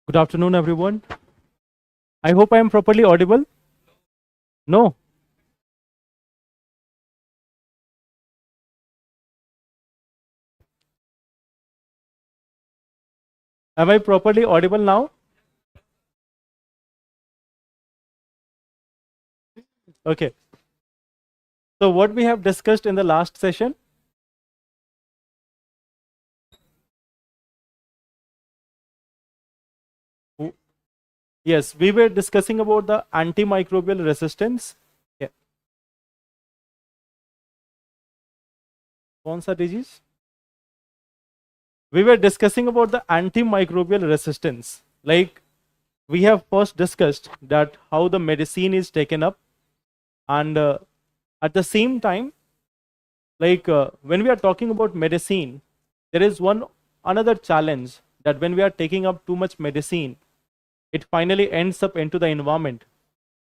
Good afternoon, everyone. I hope I am properly audible. No. Am I properly audible now? Okay. So, what we have discussed in the last session, w- yes, we were discussing about the antimicrobial resistance. Yeah. कौन सा disease? We were discussing about the antimicrobial resistance. Like we have first discussed that how the medicine is taken up, and at the same time, when we are talking about medicine, there is one another challenge that when we are taking up too much medicine, it finally ends up into the environment,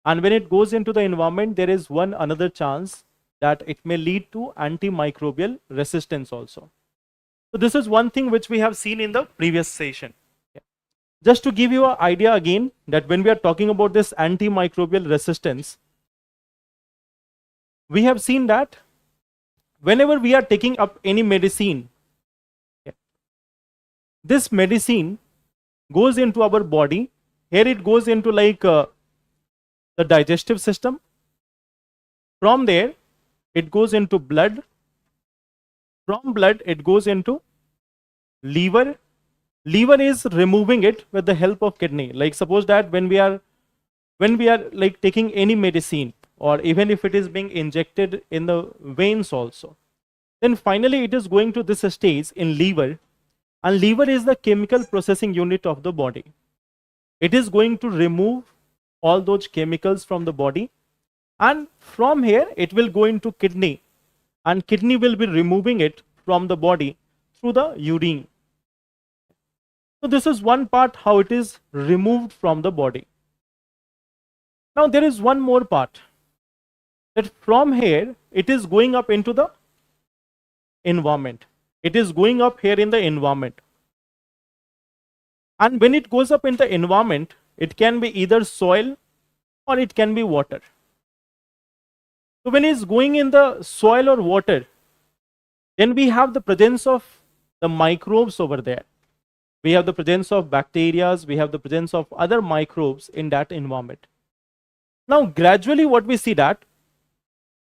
and when it goes into the environment, there is one another chance that it may lead to antimicrobial resistance also. So this is one thing which we have seen in the previous session. Yeah. Just to give you an idea again, that when we are talking about this antimicrobial resistance, we have seen that whenever we are taking up any medicine, yeah, this medicine goes into our body. Here it goes into the digestive system. From there, it goes into blood. From blood, it goes into liver. Liver is removing it with the help of kidney. Like suppose that when we are like taking any medicine, or even if it is being injected in the veins also, then finally it is going to this stage in liver, and liver is the chemical processing unit of the body. It is going to remove all those chemicals from the body, and from here it will go into kidney, and kidney will be removing it from the body through the urine. So this is one part how it is removed from the body. Now there is one more part, that from here it is going up into the environment. It is going up here in the environment, and when it goes up in the environment, it can be either soil or it can be water. So when it's going in the soil or water, then we have the presence of the microbes over there. We have the presence of bacteria, we have the presence of other microbes in that environment. Now gradually what we see that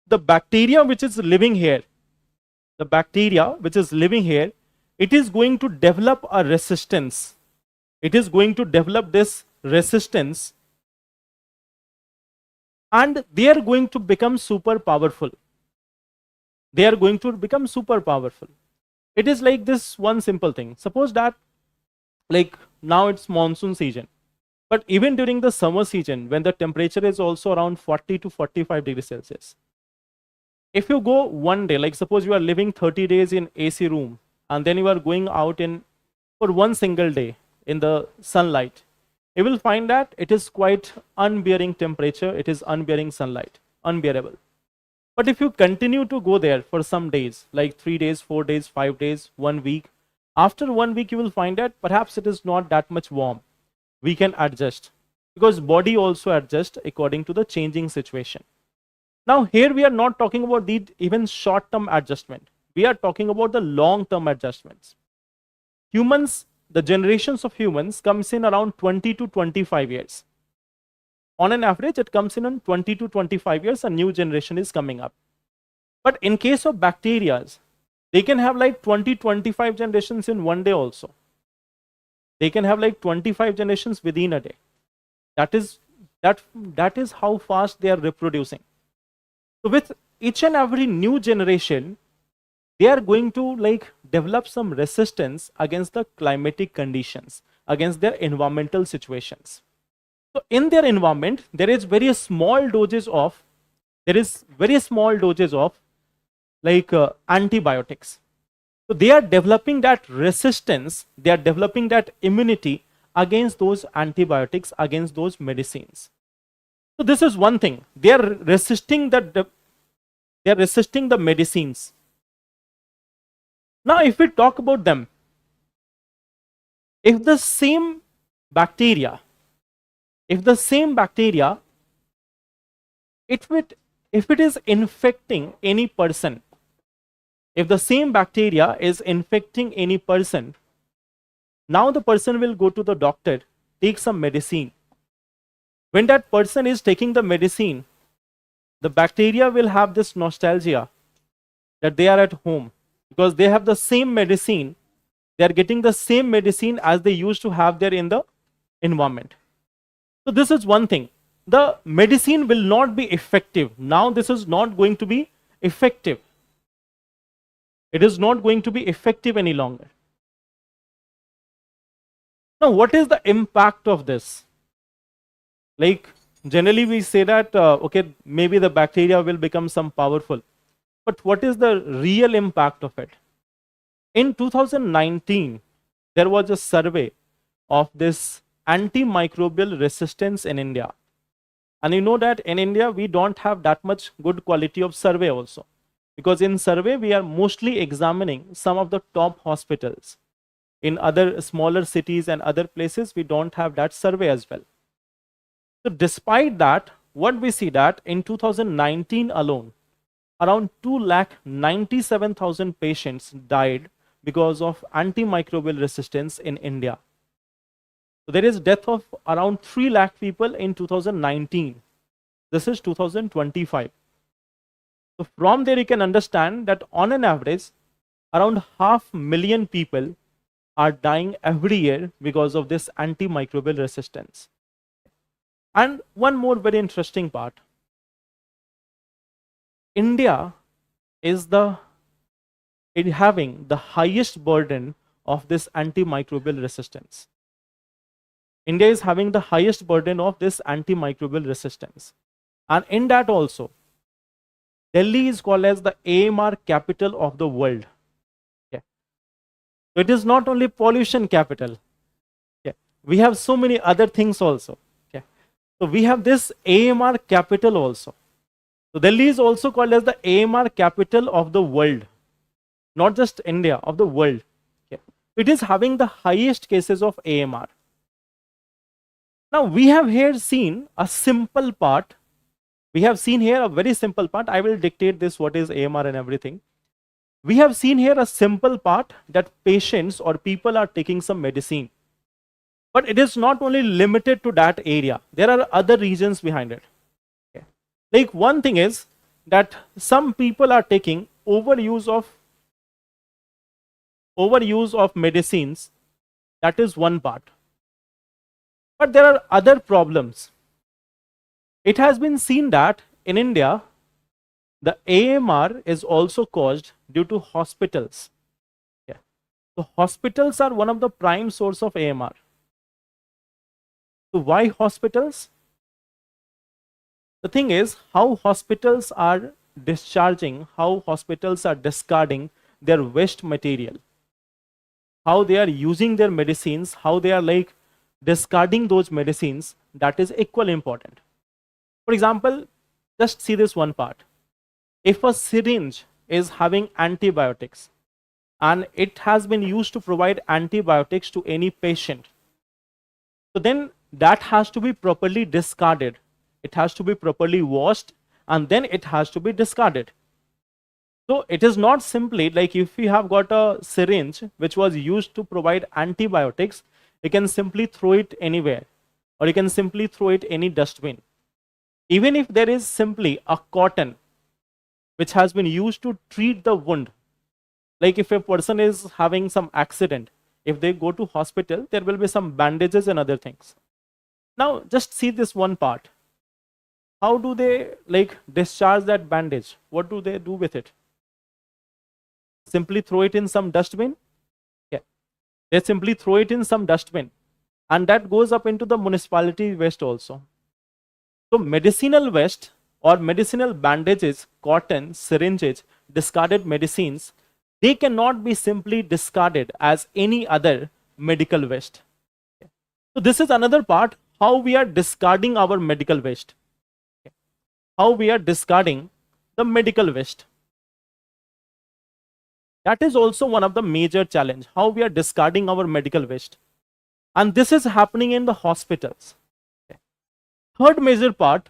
the bacteria which is living here, the bacteria which is living here, it is going to develop a resistance. It is going to develop this resistance, and they are going to become super powerful. They are going to become super powerful. It is like this one simple thing. Suppose that, like now it's monsoon season, but even during the summer season, when the temperature is also around 40 to 45 degrees Celsius, if you go one day, like suppose you are living 30 days in AC room, and then you are going out in for one single day in the sunlight, you will find that it is quite unbearing temperature, it is unbearing sunlight, unbearable. But if you continue to go there for some days, like 3 days, 4 days, 5 days, 1 week, after 1 week you will find that perhaps it is not that much warm. We can adjust, because body also adjusts according to the changing situation. Now here we are not talking about the even short term adjustment, we are talking about the long term adjustments. Humans, the generations of humans comes in around 20 to 25 years. On an average, it comes in on 20 to 25 years, a new generation is coming up. But in case of bacteria, they can have like 20-25 generations in one day also. They can have like 25 generations within a day. That is how fast they are reproducing. So with each and every new generation, they are going to like develop some resistance against the climatic conditions, against their environmental situations. So in their environment, there is very small doses of antibiotics. So they are developing that resistance, they are developing that immunity against those antibiotics, against those medicines. So this is one thing. They are resisting the medicines. Now if we talk about them, if the same bacteria, if the same bacteria, if it is infecting any person, if the same bacteria is infecting any person, now the person will go to the doctor, take some medicine. When that person is taking the medicine, the bacteria will have this nostalgia that they are at home because they have the same medicine. They are getting the same medicine as they used to have there in the environment. So this is one thing. The medicine will not be effective. Now this is not going to be effective. It is not going to be effective any longer. Now, what is the impact of this? Like, generally we say that, okay, maybe the bacteria will become some powerful. But what is the real impact of it? In 2019, there was a survey of this antimicrobial resistance in India. And you know that in India, we don't have that much good quality of survey also. Because in survey, we are mostly examining some of the top hospitals. In other smaller cities and other places, we don't have that survey as well. So despite that, what we see that in 2019 alone, around 2,97,000 patients died because of antimicrobial resistance in India. So there is death of around 3 lakh people in 2019. This is 2025. So from there you can understand that on an average, around 500,000 people are dying every year because of this antimicrobial resistance. And one more very interesting part. India is having the highest burden of this antimicrobial resistance. India is having the highest burden of this antimicrobial resistance. And in that also, Delhi is called as the AMR capital of the world. Okay. So it is not only pollution capital. Okay. We have so many other things also. Okay. So we have this AMR capital also. So Delhi is also called as the AMR capital of the world. Not just India, of the world. Okay. It is having the highest cases of AMR. Now we have here seen a simple part. We have seen here a very simple part. I will dictate this, what is AMR and everything. We have seen here a simple part that patients or people are taking some medicine. But it is not only limited to that area. There are other reasons behind it. Okay. Like one thing is that some people are taking overuse of medicines. That is one part. But there are other problems. It has been seen that in India, the AMR is also caused due to hospitals. Yeah. So hospitals are one of the prime source of AMR. So why hospitals? The thing is how hospitals are discharging, how hospitals are discarding their waste material, how they are using their medicines, how they are like discarding those medicines, that is equally important. For example, just see this one part. If a syringe is having antibiotics and it has been used to provide antibiotics to any patient, so then that has to be properly discarded. It has to be properly washed and then it has to be discarded. So it is not simply like if you have got a syringe which was used to provide antibiotics, you can simply throw it anywhere or you can simply throw it any dustbin. Even if there is simply a cotton which has been used to treat the wound, like if a person is having some accident, if they go to hospital, there will be some bandages and other things. Now just see this one part. How do they like discharge that bandage? What do they do with it? Simply throw it in some dustbin? Yeah. They simply throw it in some dustbin. And that goes up into the municipality waste also. So medicinal waste or medicinal bandages, cotton, syringes, discarded medicines, they cannot be simply discarded as any other medical waste. So this is another part, how we are discarding our medical waste. How we are discarding the medical waste. That is also one of the major challenge, how we are discarding our medical waste. And this is happening in the hospitals. Okay. Third major part,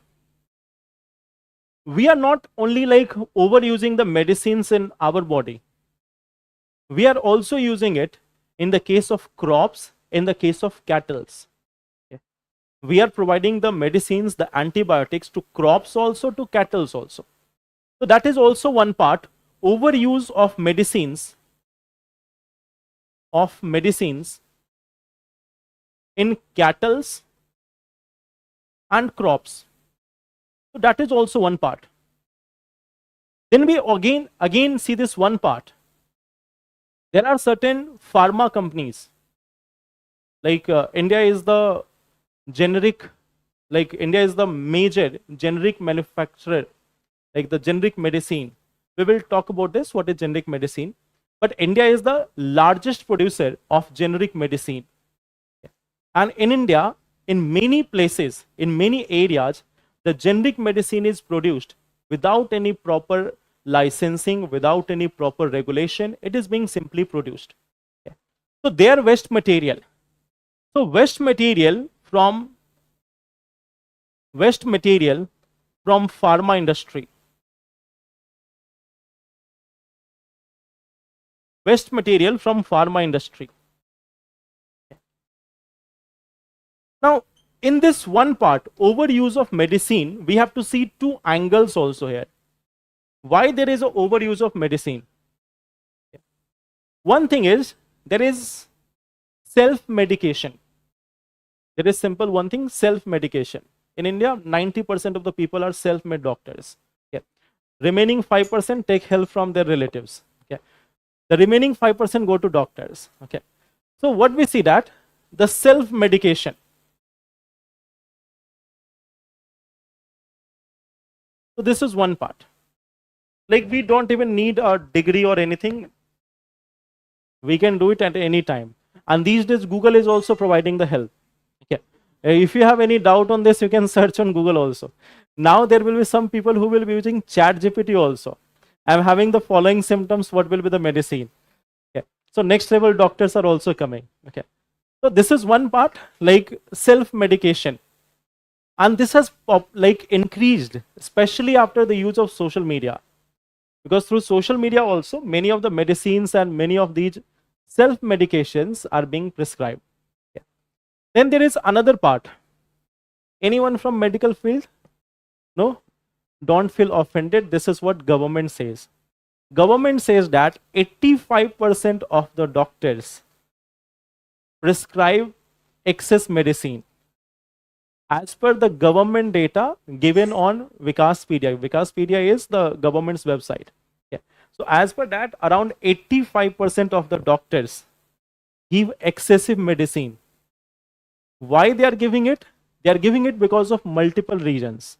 we are not only like overusing the medicines in our body, we are also using it in the case of crops, in the case of cattle. Okay. We are providing the medicines, the antibiotics to crops also, to cattle also. So that is also one part. Overuse of medicines in cattle and crops. So that is also one part. Then we again see this one part. There are certain pharma companies, like India is the generic, like India is the major generic manufacturer, like the generic medicine. We will talk about this, what is generic medicine. But India is the largest producer of generic medicine. And in India, in many places, in many areas, the generic medicine is produced without any proper licensing, without any proper regulation. It is being simply produced. Okay. So they are waste material. So waste material from pharma industry. Waste material from pharma industry. Now, in this one part, overuse of medicine, we have to see two angles also here. Why there is an overuse of medicine? One thing is, there is self-medication. There is simple one thing, self-medication. In India, 90% of the people are self-made doctors. Okay. Remaining 5% take help from their relatives. Okay. The remaining 5% go to doctors. Okay. So what we see that, the self-medication. So this is one part. Like we don't even need a degree or anything. We can do it at any time. And these days, Google is also providing the help. Okay. If you have any doubt on this, you can search on Google also. Now there will be some people who will be using ChatGPT also. I'm having the following symptoms. What will be the medicine? Okay. So next level doctors are also coming. Okay. So this is one part, like self-medication. And this has like increased, especially after the use of social media. Because through social media also, many of the medicines and many of these self-medications are being prescribed. Yeah. Then there is another part. Anyone from medical field? No? Don't feel offended. This is what government says. Government says that 85% of the doctors prescribe excess medicine. As per the government data given on Wikaspedia. Wikaspedia is the government's website. Yeah. So as per that, around 85% of the doctors give excessive medicine. Why they are giving it? They are giving it because of multiple reasons.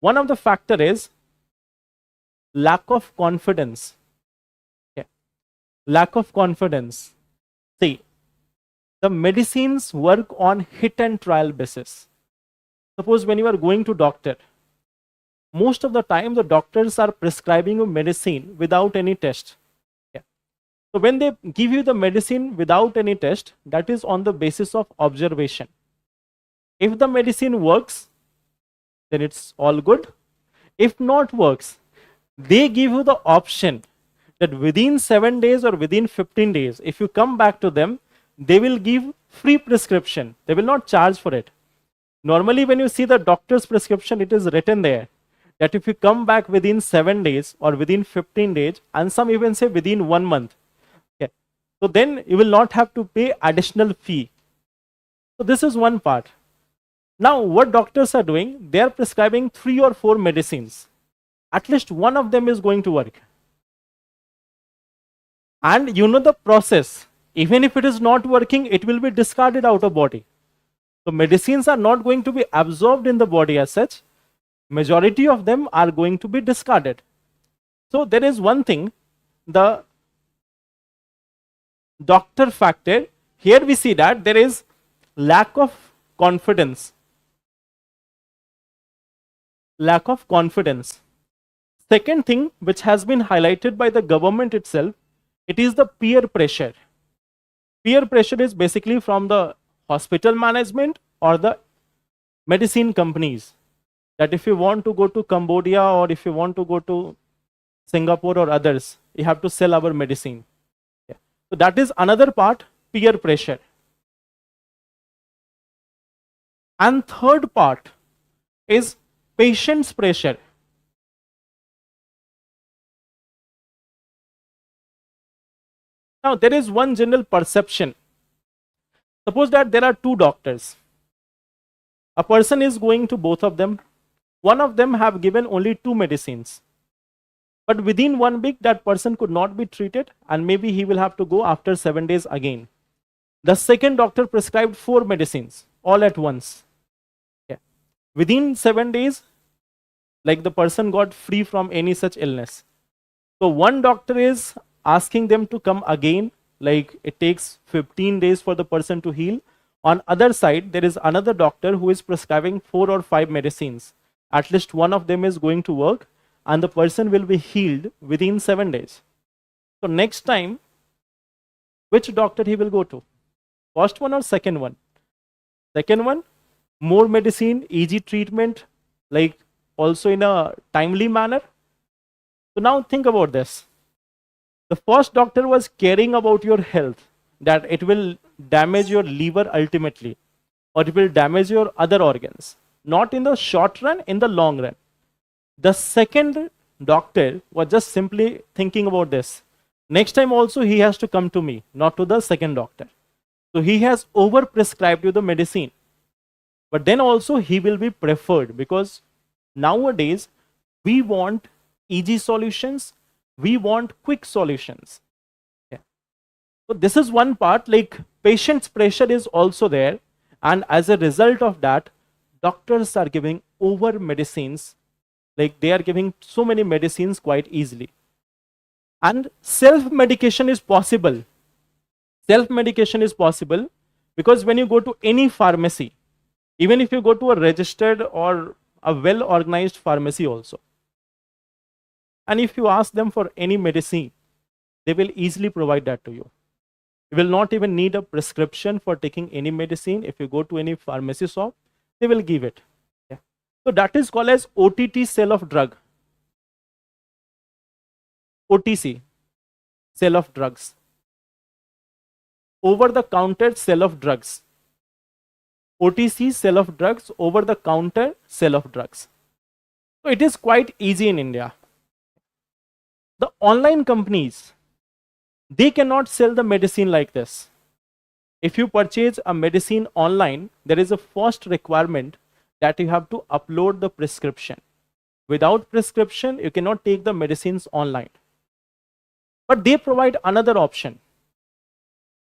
One of the factor is lack of confidence. Okay. Lack of confidence. See, the medicines work on hit and trial basis. Suppose when you are going to doctor, most of the time the doctors are prescribing you medicine without any test. Yeah. So when they give you the medicine without any test, that is on the basis of observation. If the medicine works, then it's all good. If not works, they give you the option that within 7 days or within 15 days, if you come back to them, they will give free prescription. They will not charge for it. Normally, when you see the doctor's prescription, it is written there that if you come back within 7 days or within 15 days, and some even say within 1 month, okay, so then you will not have to pay additional fee. So this is one part. Now, what doctors are doing, they are prescribing 3 or 4 medicines. At least one of them is going to work. And you know the process. Even if it is not working, it will be discarded out of body. So medicines are not going to be absorbed in the body as such. Majority of them are going to be discarded. So there is one thing, the doctor factor. Here we see that there is lack of confidence. Lack of confidence. Second thing which has been highlighted by the government itself, it is the peer pressure. Peer pressure is basically from the hospital management or the medicine companies, that if you want to go to Cambodia or if you want to go to Singapore or others, you have to sell our medicine. Yeah. So that is another part, peer pressure. And third part is patient's pressure. Now there is one general perception. Suppose that there are two doctors. A person is going to both of them. One of them have given only two medicines. But within 1 week, that person could not be treated, and maybe he will have to go after 7 days again. The second doctor prescribed four medicines all at once. Yeah. Within 7 days, like the person got free from any such illness. So one doctor is asking them to come again, like it takes 15 days for the person to heal. On other side, there is another doctor who is prescribing 4 or 5 medicines. At least one of them is going to work, and the person will be healed within 7 days. So next time, which doctor he will go to? First one or second one? Second one, more medicine, easy treatment, like also in a timely manner. So now think about this. The first doctor was caring about your health, that it will damage your liver ultimately, or it will damage your other organs. Not in the short run, in the long run. The second doctor was just simply thinking about this. Next time also he has to come to me, not to the second doctor. So he has over prescribed you the medicine. But then also he will be preferred, because nowadays we want easy solutions, we want quick solutions. Yeah. So this is one part, like patient's pressure is also there, and as a result of that, doctors are giving over medicines, like they are giving so many medicines quite easily. And self medication is possible. Self medication is possible because when you go to any pharmacy, even if you go to a registered or a well organized pharmacy also, and if you ask them for any medicine, they will easily provide that to you. You will not even need a prescription for taking any medicine. If you go to any pharmacy shop, they will give it. Yeah. So that is called as OTT, sale of drug. OTC, sale of drugs. Over the counter sale of drugs. OTC, sale of drugs, over the counter sale of drugs. So it is quite easy in India. The online companies, they cannot sell the medicine like this. If you purchase a medicine online, there is a first requirement that you have to upload the prescription. Without prescription, you cannot take the medicines online. But they provide another option.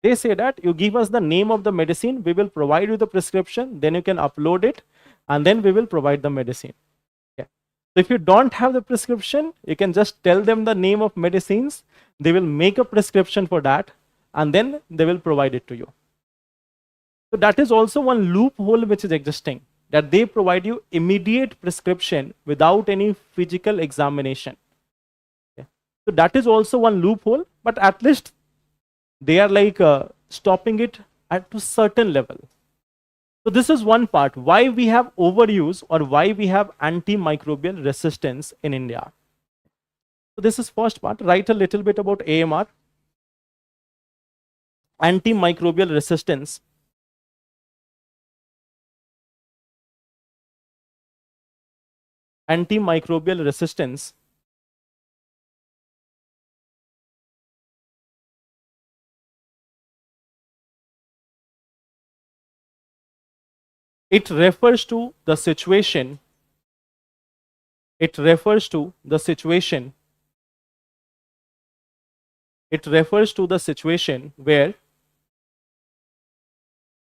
They say that you give us the name of the medicine, we will provide you the prescription, then you can upload it, and then we will provide the medicine. Okay. So if you don't have the prescription, you can just tell them the name of medicines, they will make a prescription for that, and then they will provide it to you. So that is also one loophole which is existing, that they provide you immediate prescription without any physical examination. Okay. So that is also one loophole, but at least they are like stopping it at a certain level. So this is one part, why we have overuse or why we have antimicrobial resistance in India. So this is first part. Write a little bit about AMR, antimicrobial resistance. Antimicrobial resistance it refers to the situation, it refers to the situation, it refers to the situation where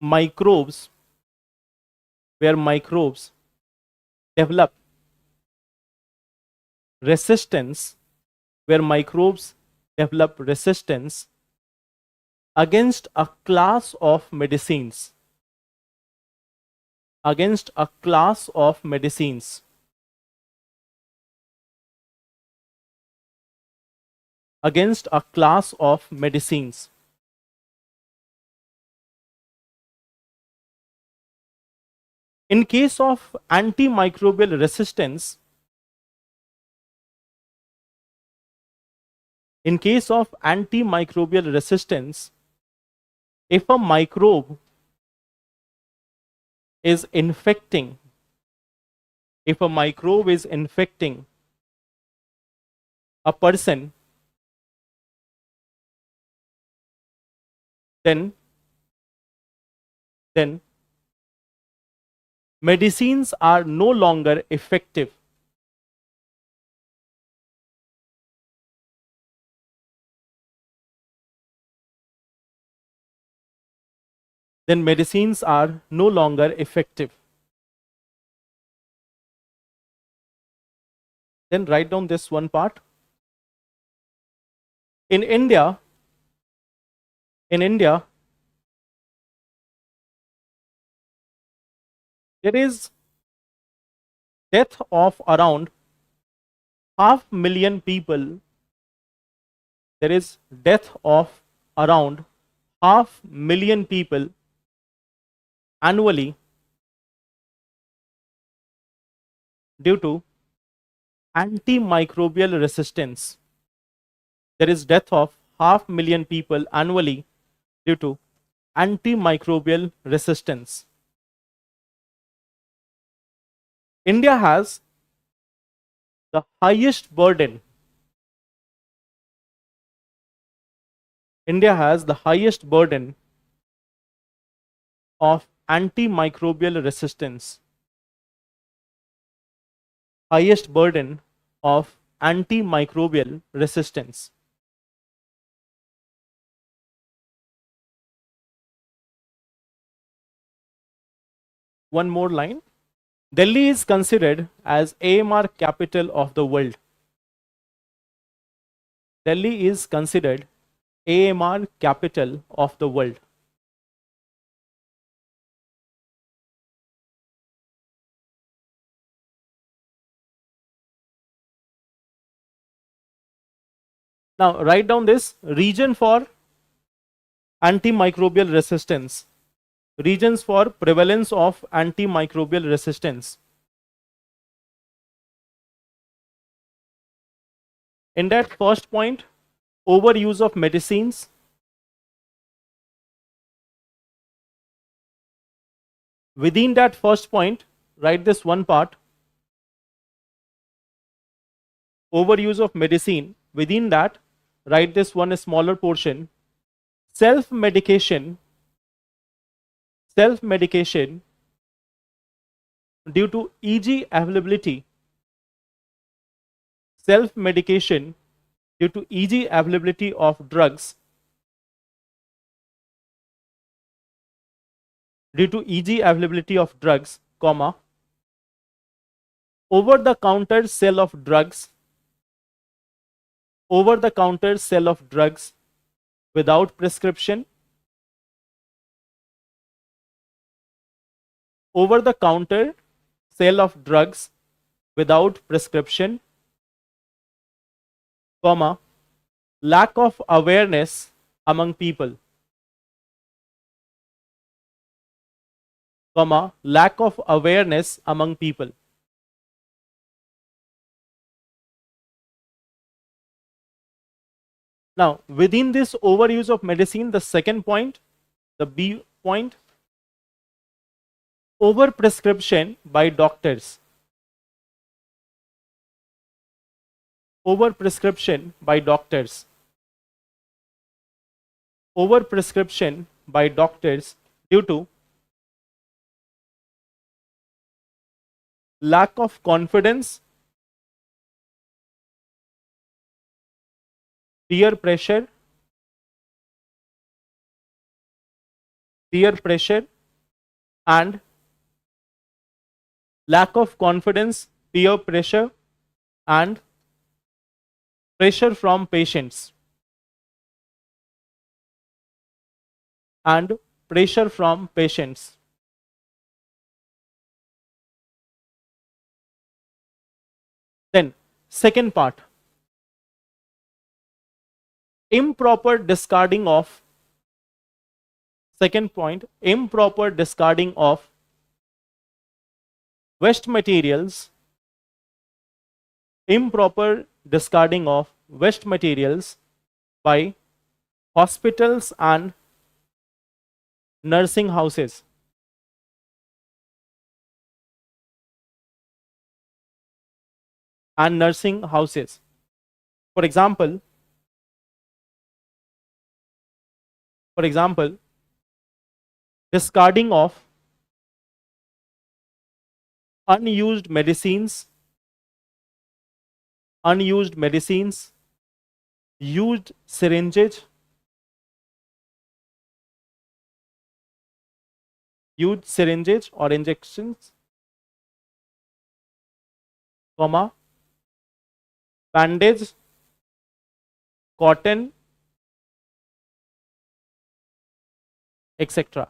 microbes develop resistance, where microbes develop resistance against a class of medicines, against a class of medicines, against a class of medicines. In case of antimicrobial resistance, in case of antimicrobial resistance, if a microbe is infecting, if a microbe is infecting a person, then then medicines are no longer effective. Then medicines are no longer effective. Then write down this one part. In India, in India, there is death of around 500,000 people. There is death of around 500,000 people annually due to antimicrobial resistance. There is death of 500,000 people annually due to antimicrobial resistance. India has the highest burden. India has the highest burden of antimicrobial resistance. Highest burden of antimicrobial resistance. One more line. Delhi is considered as AMR capital of the world. Delhi is considered AMR capital of the world. Now write down this region for antimicrobial resistance. Regions for prevalence of antimicrobial resistance. In that first point, overuse of medicines. Within that first point, write this one part. Overuse of medicine. Within that, write this one smaller portion. Self-medication. Self-medication due to EG availability. Self-medication due to EG availability of drugs. Due to EG availability of drugs, comma, over-the-counter sale of drugs, over-the-counter sale of drugs without prescription, over-the-counter sale of drugs without prescription, comma, lack of awareness among people, comma, lack of awareness among people. Now, within this overuse of medicine, the second point, the B point, overprescription by doctors. Overprescription by doctors. Overprescription by doctors due to lack of confidence, peer pressure, and lack of confidence, peer pressure, and pressure from patients. And pressure from patients. Then, second part, improper discarding of, second point, improper discarding of waste materials, improper discarding of waste materials by hospitals and nursing houses. And nursing houses. For example, discarding of unused medicines, used syringes, or injections, comma, bandage, cotton, etc.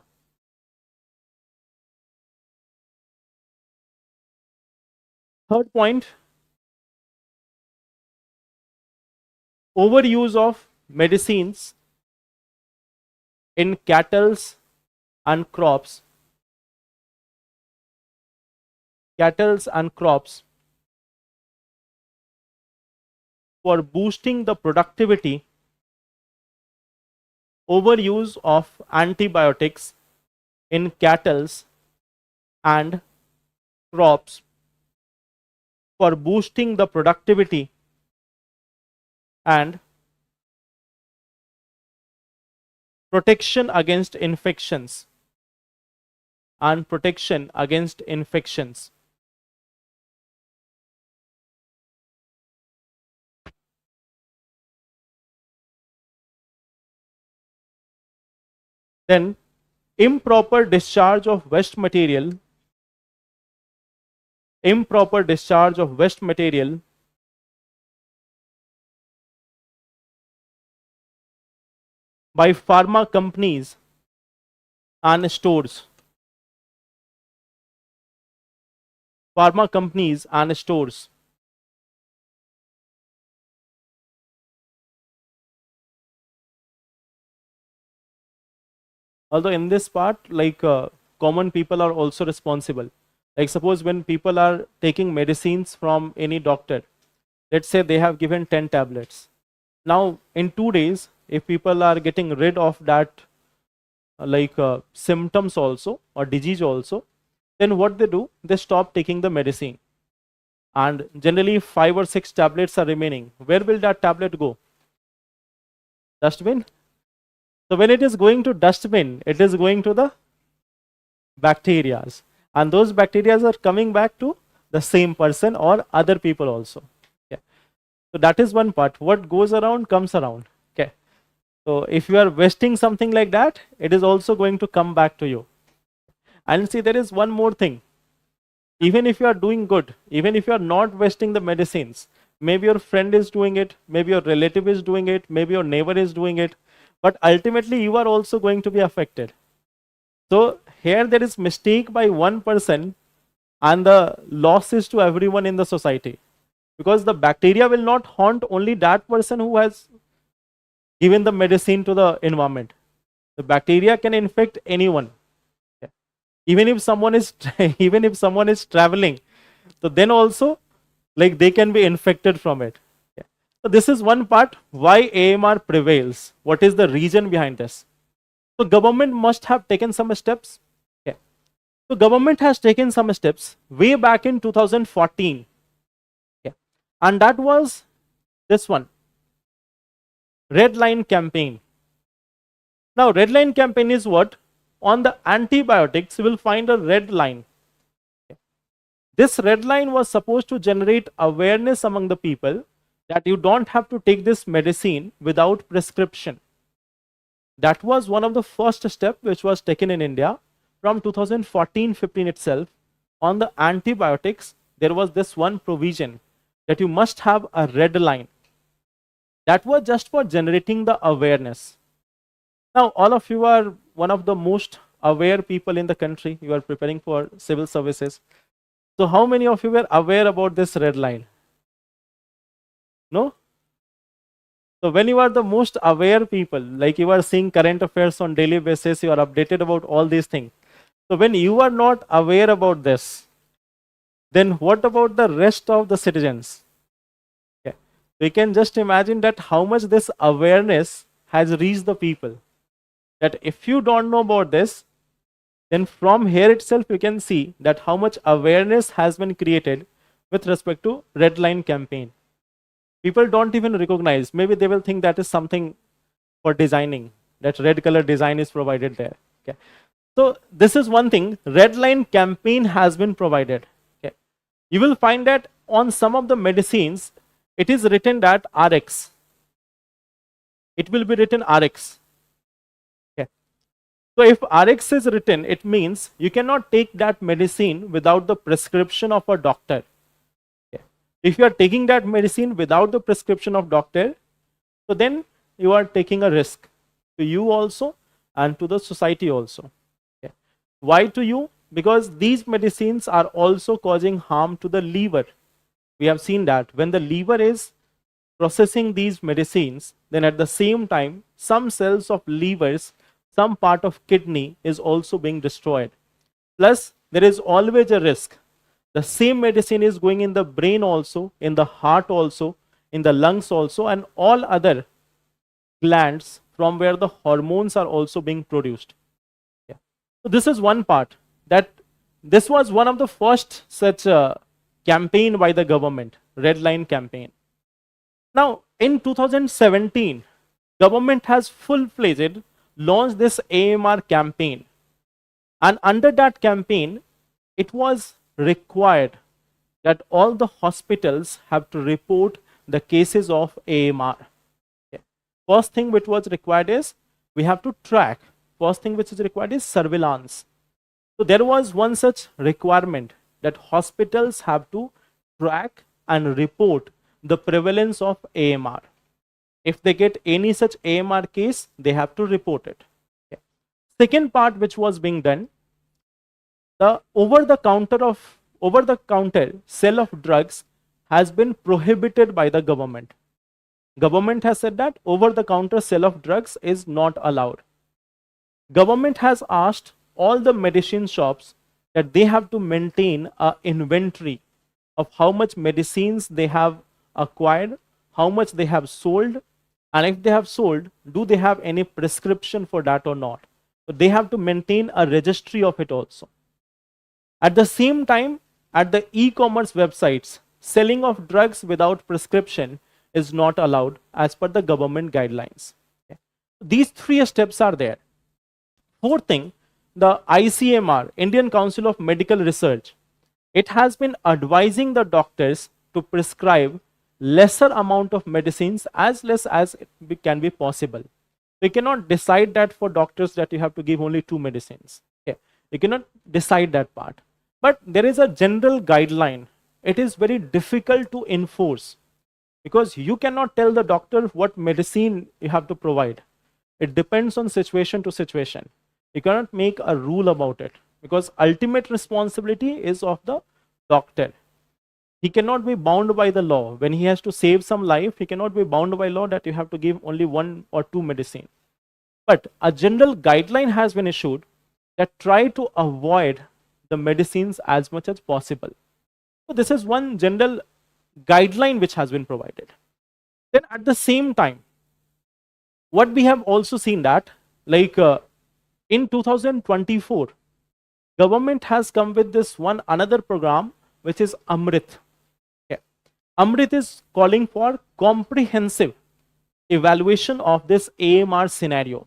Third point, overuse of medicines in cattle and crops, for boosting the productivity, overuse of antibiotics in cattle and crops for boosting the productivity and protection against infections. Then improper discharge of waste material, by pharma companies and stores. Although in this part, like common people are also responsible. Like suppose when people are taking medicines from any doctor, let's say they have given 10 tablets. Now in 2 days, if people are getting rid of that symptoms also or disease also, then what they do, they stop taking the medicine. And generally 5 or 6 tablets are remaining. Where will that tablet go? Dustbin. So when it is going to dustbin, it is going to the bacteria, and those bacteria are coming back to the same person or other people also. Okay. So that is one part. What goes around comes around. Okay. So if you are wasting something like that, it is also going to come back to you. And see, there is one more thing. Even if you are doing good, even if you are not wasting the medicines, maybe your friend is doing it, maybe your relative is doing it, maybe your neighbor is doing it, but ultimately you are also going to be affected. So here there is mistake by one person and the loss is to everyone in the society, because the bacteria will not haunt only that person who has given the medicine to the environment. The bacteria can infect anyone. Even if someone is traveling, so then also like they can be infected from it. So this is one part why AMR prevails. What is the reason behind this? So government must have taken some steps. Okay. So government has taken some steps way back in 2014. Okay. And that was this one, red line campaign. Now red line campaign is what? On the antibiotics you will find a red line. Okay. This red line was supposed to generate awareness among the people that you don't have to take this medicine without prescription. That was one of the first steps which was taken in India from 2014-15 itself. On the antibiotics, there was this one provision that you must have a red line. That was just for generating the awareness. Now, all of you are one of the most aware people in the country. You are preparing for civil services. So how many of you were aware about this red line? No? So when you are the most aware people, like you are seeing current affairs on daily basis, you are updated about all these things. So when you are not aware about this, then what about the rest of the citizens? Okay. We can just imagine that how much this awareness has reached the people. That if you don't know about this, then from here itself you can see that how much awareness has been created with respect to red line campaign. People don't even recognize. Maybe they will think that is something for designing, that red color design is provided there. Okay. So this is one thing, red line campaign has been provided. Okay. You will find that on some of the medicines, it is written that RX. It will be written RX. Okay. So if RX is written, it means you cannot take that medicine without the prescription of a doctor. Okay. If you are taking that medicine without the prescription of doctor, so then you are taking a risk to you also and to the society also. Okay. Why to you? Because these medicines are also causing harm to the liver. We have seen that when the liver is processing these medicines, then at the same time, some cells of livers, some part of kidney is also being destroyed. Plus, there is always a risk. The same medicine is going in the brain also, in the heart also, in the lungs also, and all other glands from where the hormones are also being produced. Yeah. So this is one part, that this was one of the first such campaign by the government, red line campaign. Now in 2017, government has full-fledged launched this AMR campaign, and under that campaign it was required that all the hospitals have to report the cases of AMR. Okay. First thing which was required is we have to track. First thing which is required is surveillance. So there was one such requirement that hospitals have to track and report the prevalence of AMR. If they get any such AMR case, they have to report it. Okay. Second part which was being done, the over the counter sale of drugs has been prohibited by the government. Government has said that over the counter sale of drugs is not allowed. Government has asked all the medicine shops that they have to maintain an inventory of how much medicines they have acquired, how much they have sold, and if they have sold, do they have any prescription for that or not. So they have to maintain a registry of it also. At the same time, at the e-commerce websites, selling of drugs without prescription is not allowed as per the government guidelines. Okay. These three steps are there. Fourth thing, the ICMR, Indian Council of Medical Research, it has been advising the doctors to prescribe lesser amount of medicines as less as it can be possible. We cannot decide that for doctors that you have to give only 2 medicines. Okay. You cannot decide that part. But there is a general guideline. It is very difficult to enforce because you cannot tell the doctor what medicine you have to provide. It depends on situation to situation. You cannot make a rule about it because ultimate responsibility is of the doctor. He cannot be bound by the law. When he has to save some life, he cannot be bound by law that you have to give only 1 or 2 medicine. But a general guideline has been issued that try to avoid the medicines as much as possible. So this is one general guideline which has been provided. Then at the same time, what we have also seen that like in 2024, government has come with this one another program which is Amrit. Okay. Amrit is calling for comprehensive evaluation of this AMR scenario.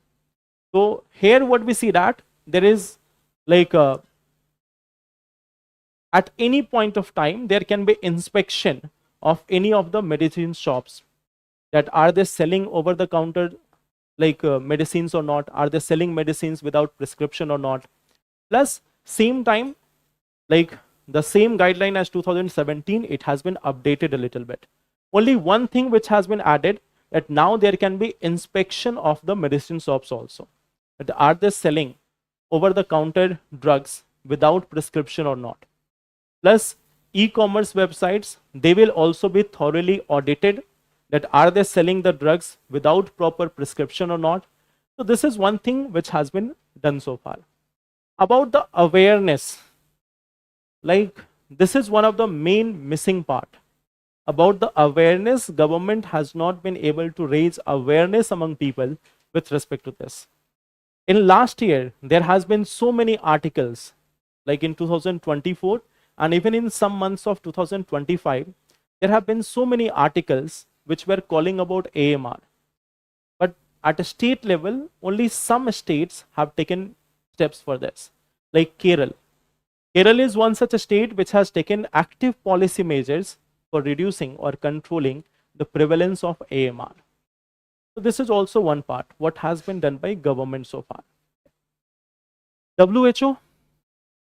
So here what we see that there is like at any point of time there can be inspection of any of the medicine shops, that are they selling over the counter like medicines or not, are they selling medicines without prescription or not. Plus same time, like the same guideline as 2017, it has been updated a little bit. Only one thing which has been added, that now there can be inspection of the medicine shops also, that are they selling over the counter drugs without prescription or not. Plus e-commerce websites, they will also be thoroughly audited, that are they selling the drugs without proper prescription or not. So this is one thing which has been done so far. About the awareness, like this is one of the main missing part about the awareness. Government has not been able to raise awareness among people with respect to this. In last year, there has been so many articles, like in 2024 and even in some months of 2025, there have been so many articles which were calling about AMR. But at a state level, only some states have taken steps for this, like Kerala. Kerala is one such a state which has taken active policy measures for reducing or controlling the prevalence of AMR. So this is also one part, what has been done by government so far. WHO,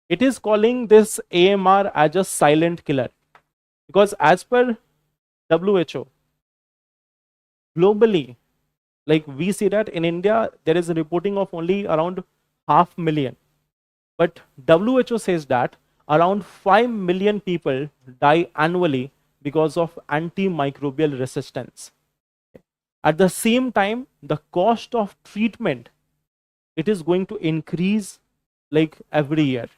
it is calling this AMR as a silent killer, because as per WHO, globally, like we see that in India, there is a reporting of only around 500,000. But WHO says that around 5 million people die annually because of antimicrobial resistance. At the same time, the cost of treatment, it is going to increase like every year.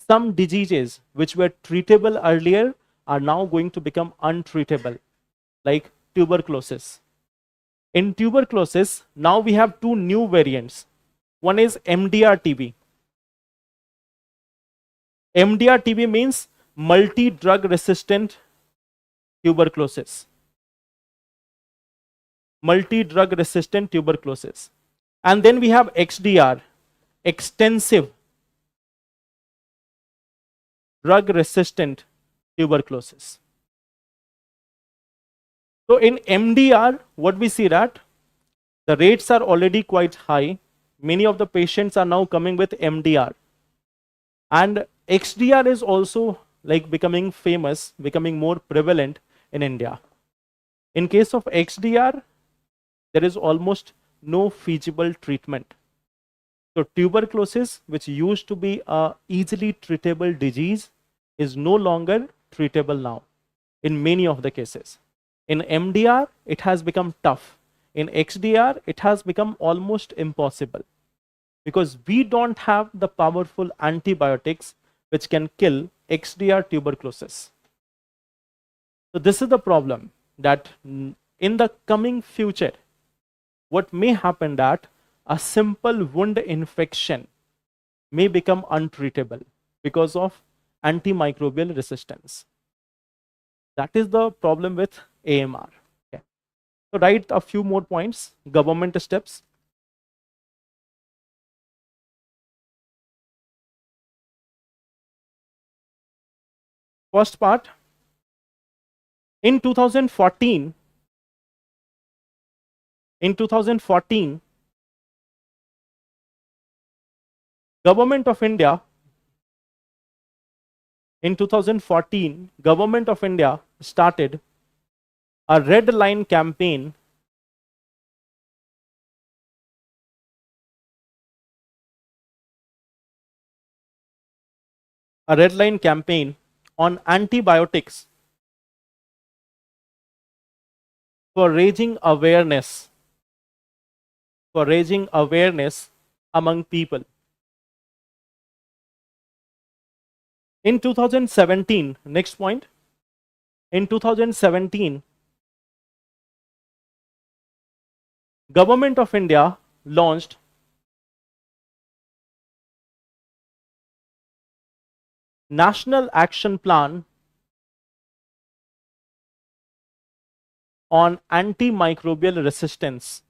Some diseases which were treatable earlier are now going to become untreatable, like tuberculosis. In tuberculosis, now we have two new variants. One is MDR-TB. MDR-TB means multi-drug resistant tuberculosis. Multi-drug resistant tuberculosis. And then we have XDR, extensive drug resistant tuberculosis. So in MDR, what we see that the rates are already quite high. Many of the patients are now coming with MDR. And XDR is also like becoming famous, becoming more prevalent in India. In case of XDR, there is almost no feasible treatment. So tuberculosis, which used to be a easily treatable disease, is no longer treatable now in many of the cases. In MDR, it has become tough. In XDR, it has become almost impossible, because we don't have the powerful antibiotics which can kill XDR tuberculosis. So this is the problem, that in the coming future, what may happen that a simple wound infection may become untreatable because of antimicrobial resistance. That is the problem with AMR. Okay. So write a few more points, government steps. First part, in 2014, Government of India, Government of India started a red line campaign on antibiotics for raising awareness among people. In 2017, next point, in 2017, Government of India launched National Action Plan on antimicrobial resistance.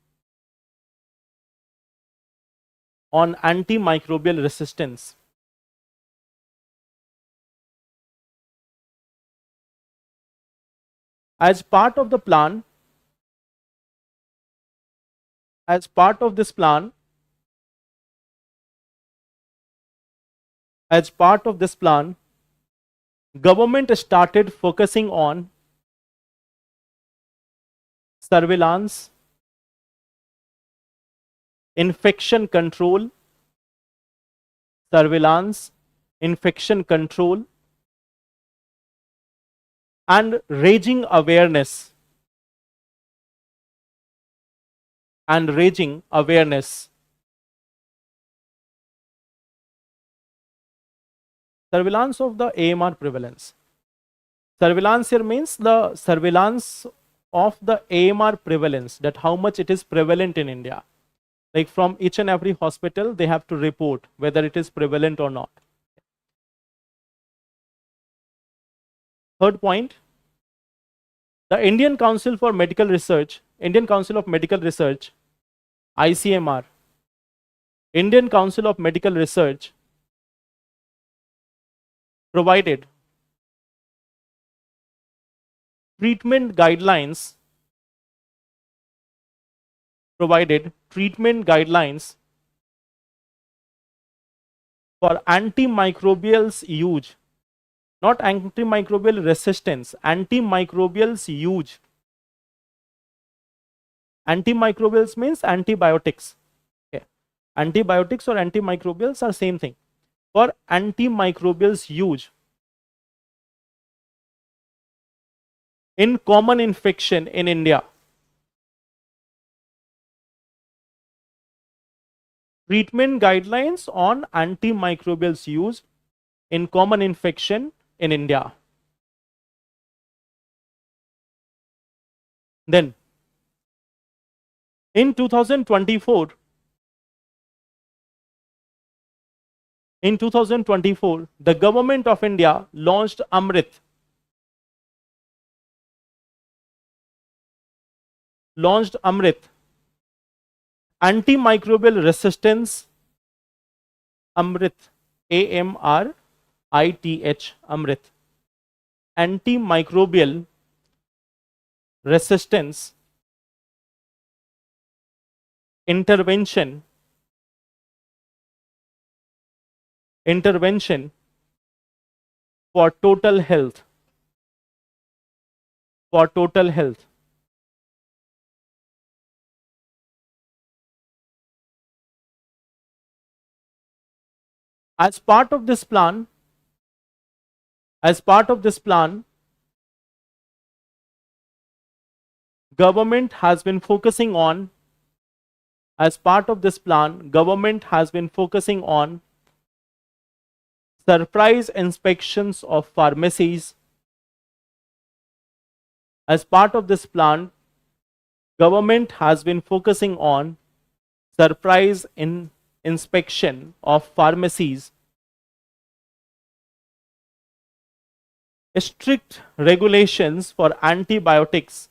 As part of the plan, as part of this plan, government started focusing on surveillance, infection control, and raising awareness that Surveillance of the AMR prevalence. Surveillance here means the surveillance of the AMR prevalence, that how much it is prevalent in India. Like from each and every hospital, they have to report whether it is prevalent or not. Third point, the Indian Council for Medical Research, Indian Council of Medical Research, ICMR, Indian Council of Medical Research provided treatment guidelines for antimicrobials use, not antimicrobial resistance, antimicrobials use. Antimicrobials means antibiotics. Okay. Antibiotics or antimicrobials are same thing. For antimicrobials use in common infection in India. Treatment guidelines on antimicrobials use in common infection in India. Then, in 2024, the government of India launched Amrit. Antimicrobial resistance Amrit, AMRITH, Amrit. Antimicrobial resistance intervention for total health. As part of this plan, government has been focusing on surprise inspections of pharmacies. As part of this plan, government has been focusing on surprise inspection of pharmacies. Strict regulations for antibiotics.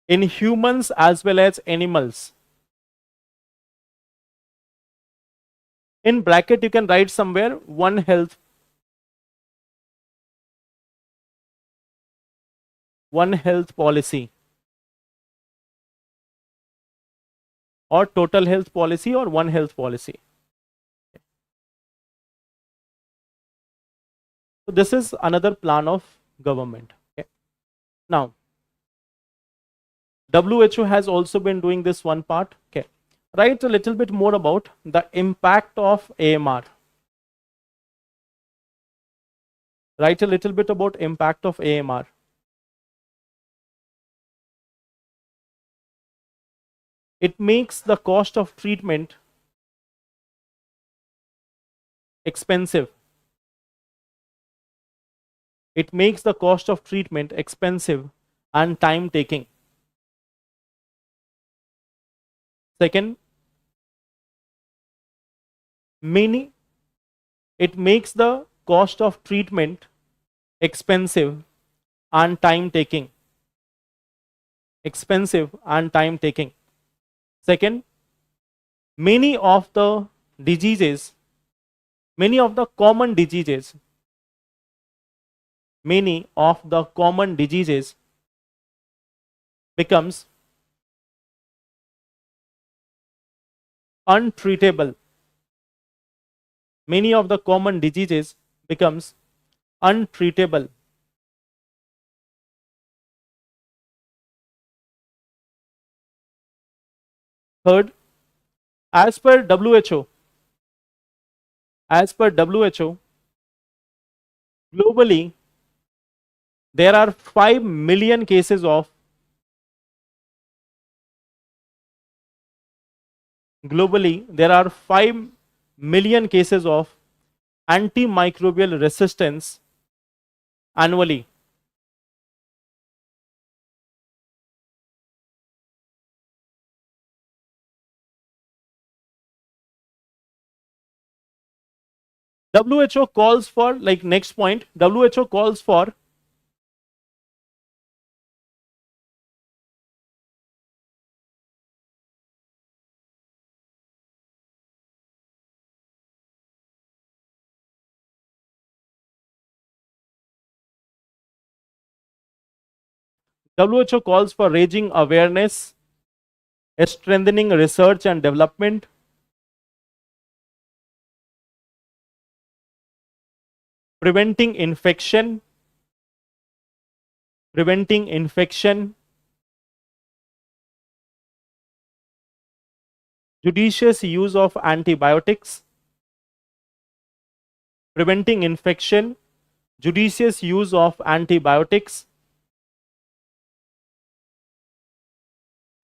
In humans as well as animals. In bracket you can write somewhere One Health policy, or total health policy, or One Health policy. So this is another plan of government. Okay. Now, WHO has also been doing this one part. Okay. Write a little bit more about the impact of AMR. Write a little bit about impact of AMR. It makes the cost of treatment expensive. It makes the cost of treatment expensive and time taking. Second, it makes the cost of treatment expensive and time taking. Second, many of the common diseases becomes untreatable. Many of the common diseases becomes untreatable. Third, as per WHO, globally there are 5 million cases of globally, there are 5 million cases of antimicrobial resistance annually. WHO calls for, like, next point, WHO calls for WHO calls for raising awareness, strengthening research and development, preventing infection, preventing infection, judicious use of antibiotics, preventing infection, judicious use of antibiotics,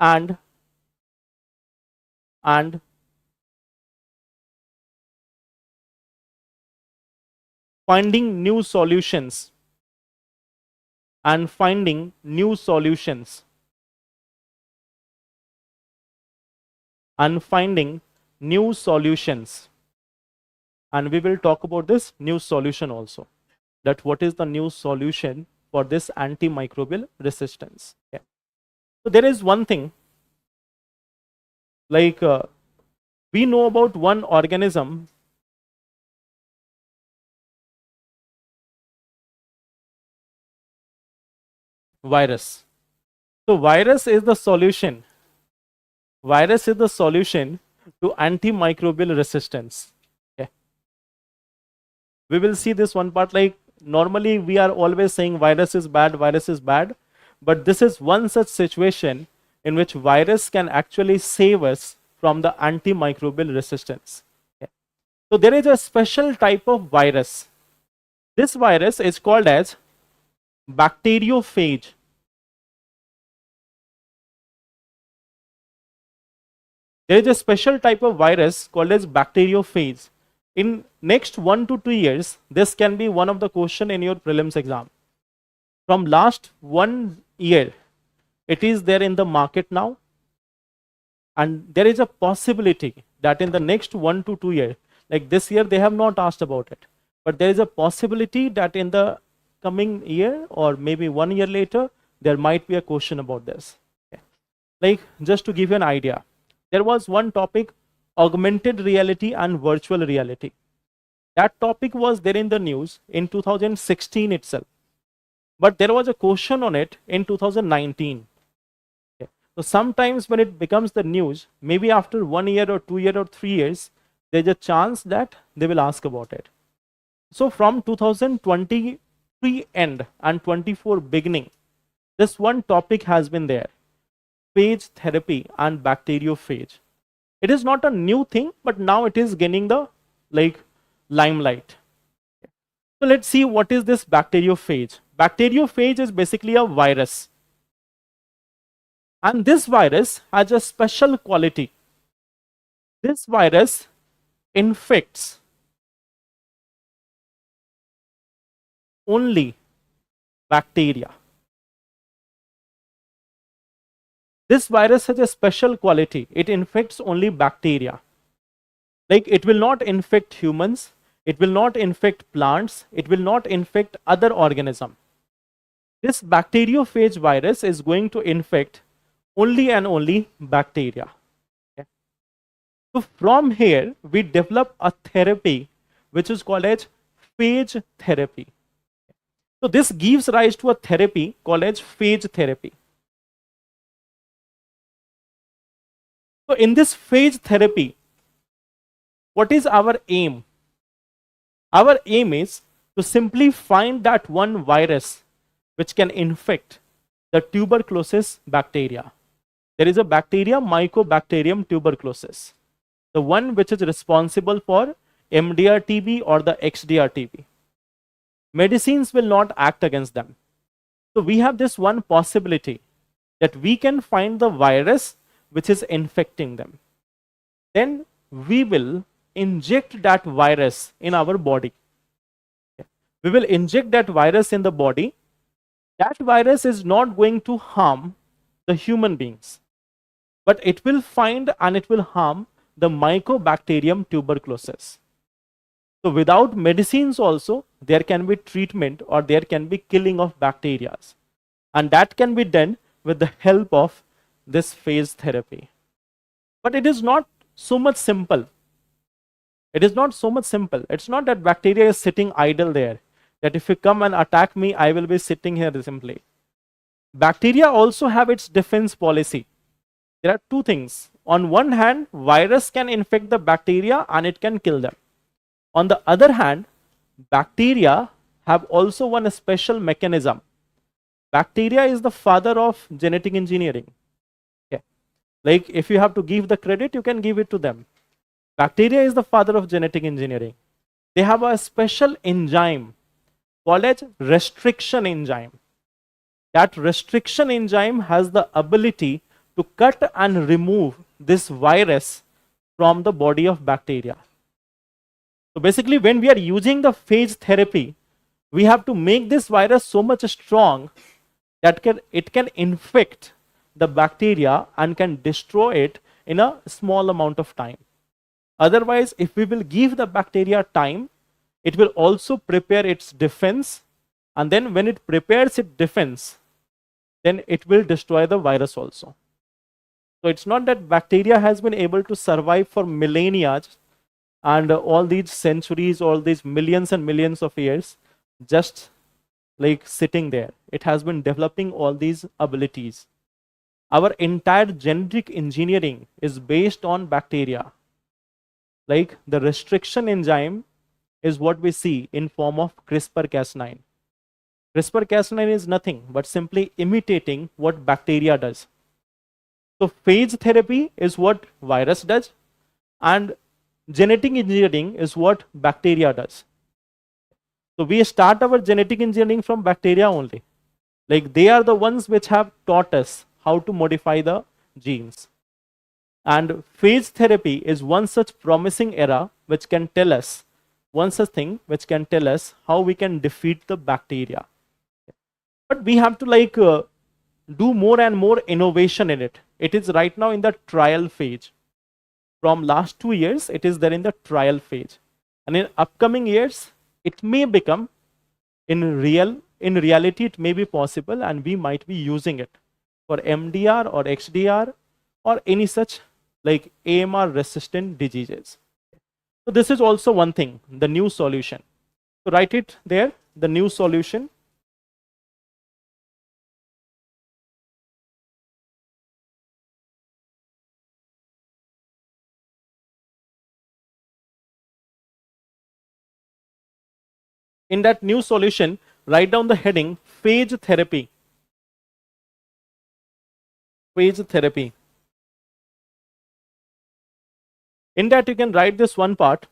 and and finding new solutions, and finding new solutions, and finding new solutions. And we will talk about this new solution also, that what is the new solution for this antimicrobial resistance. Okay. So there is one thing, like, we know about one organism, virus. So virus is the solution. Virus is the solution to antimicrobial resistance. Okay. We will see this one part, like, normally we are always saying virus is bad, virus is bad, but this is one such situation in which virus can actually save us from the antimicrobial resistance. Okay. So there is a special type of virus. This virus is called as bacteriophage. There is a special type of virus called as bacteriophage. In next 1 to 2 years, this can be one of the question in your prelims exam. From last 1 year, it is there in the market now, and there is a possibility that in the next 1 to 2 years, like this year they have not asked about it, but there is a possibility that in the coming year or maybe 1 year later, there might be a question about this. Okay. Like, just to give you an idea, there was one topic, augmented reality and virtual reality. That topic was there in the news in 2016 itself, but there was a question on it in 2019. Okay. So sometimes when it becomes the news, maybe after 1 year or 2 year or 3 years, there's a chance that they will ask about it. So from 2023 end and 24 beginning, this one topic has been there, phage therapy and bacteriophage. It is not a new thing, but now it is gaining the, like, limelight. So let's see what is this bacteriophage. Bacteriophage is basically a virus, and this virus has a special quality. This virus infects only bacteria. This virus has a special quality. It infects only bacteria. Like, it will not infect humans, it will not infect plants, it will not infect other organisms. This bacteriophage virus is going to infect only and only bacteria. Okay. So from here, we develop a therapy which is called as phage therapy. So this gives rise to a therapy called as phage therapy. So in this phage therapy, what is our aim? Our aim is to simply find that one virus which can infect the tuberculosis bacteria. There is a bacteria, Mycobacterium tuberculosis, the one which is responsible for MDR TB or the XDR TB. Medicines will not act against them. So we have this one possibility that we can find the virus which is infecting them. then we will inject that virus in our body. We will inject that virus in the body. That virus is not going to harm the human beings, but it will find and it will harm the Mycobacterium tuberculosis. So without medicines also, there can be treatment or there can be killing of bacteria. And that can be done with the help of this phage therapy. But it is not so much simple. It is not so much simple. It's not that bacteria is sitting idle there, that if you come and attack me, I will be sitting here simply. Bacteria also have its defense policy. There are two things. On one hand, virus can infect the bacteria and it can kill them. On the other hand, bacteria have also one special mechanism. Bacteria is the father of genetic engineering. Okay. Like if you have to give the credit, you can give it to them. Bacteria is the father of genetic engineering. They have a special enzyme called as restriction enzyme. That restriction enzyme has the ability to cut and remove this virus from the body of bacteria. So basically, when we are using the phage therapy, we have to make this virus so much strong that it can infect the bacteria and can destroy it in a small amount of time. Otherwise, if we will give the bacteria time, it will also prepare its defense, and then when it prepares its defense, then it will destroy the virus also. So it's not that bacteria has been able to survive for millennia and all these centuries, all these millions and millions of years, just like sitting there. It has been developing all these abilities. Our entire genetic engineering is based on bacteria. Like the restriction enzyme is what we see in form of CRISPR-Cas9. CRISPR-Cas9 is nothing but simply imitating what bacteria does. So phage therapy is what virus does, and genetic engineering is what bacteria does. So we start our genetic engineering from bacteria only. Like they are the ones which have taught us how to modify the genes. And phage therapy is one such promising era which can tell us, one such thing which can tell us how we can defeat the bacteria. But we have to do more and more innovation in it. It is right now in the trial phase. From last 2 years, it is there in the trial phase. And in upcoming years, it may become in reality, it may be possible, and we might be using it for MDR or XDR or any such like AMR resistant diseases. So this is also one thing, the new solution. So write it there, the new solution. In that new solution, write down the heading phage therapy. Phage therapy. In that you can write this one part.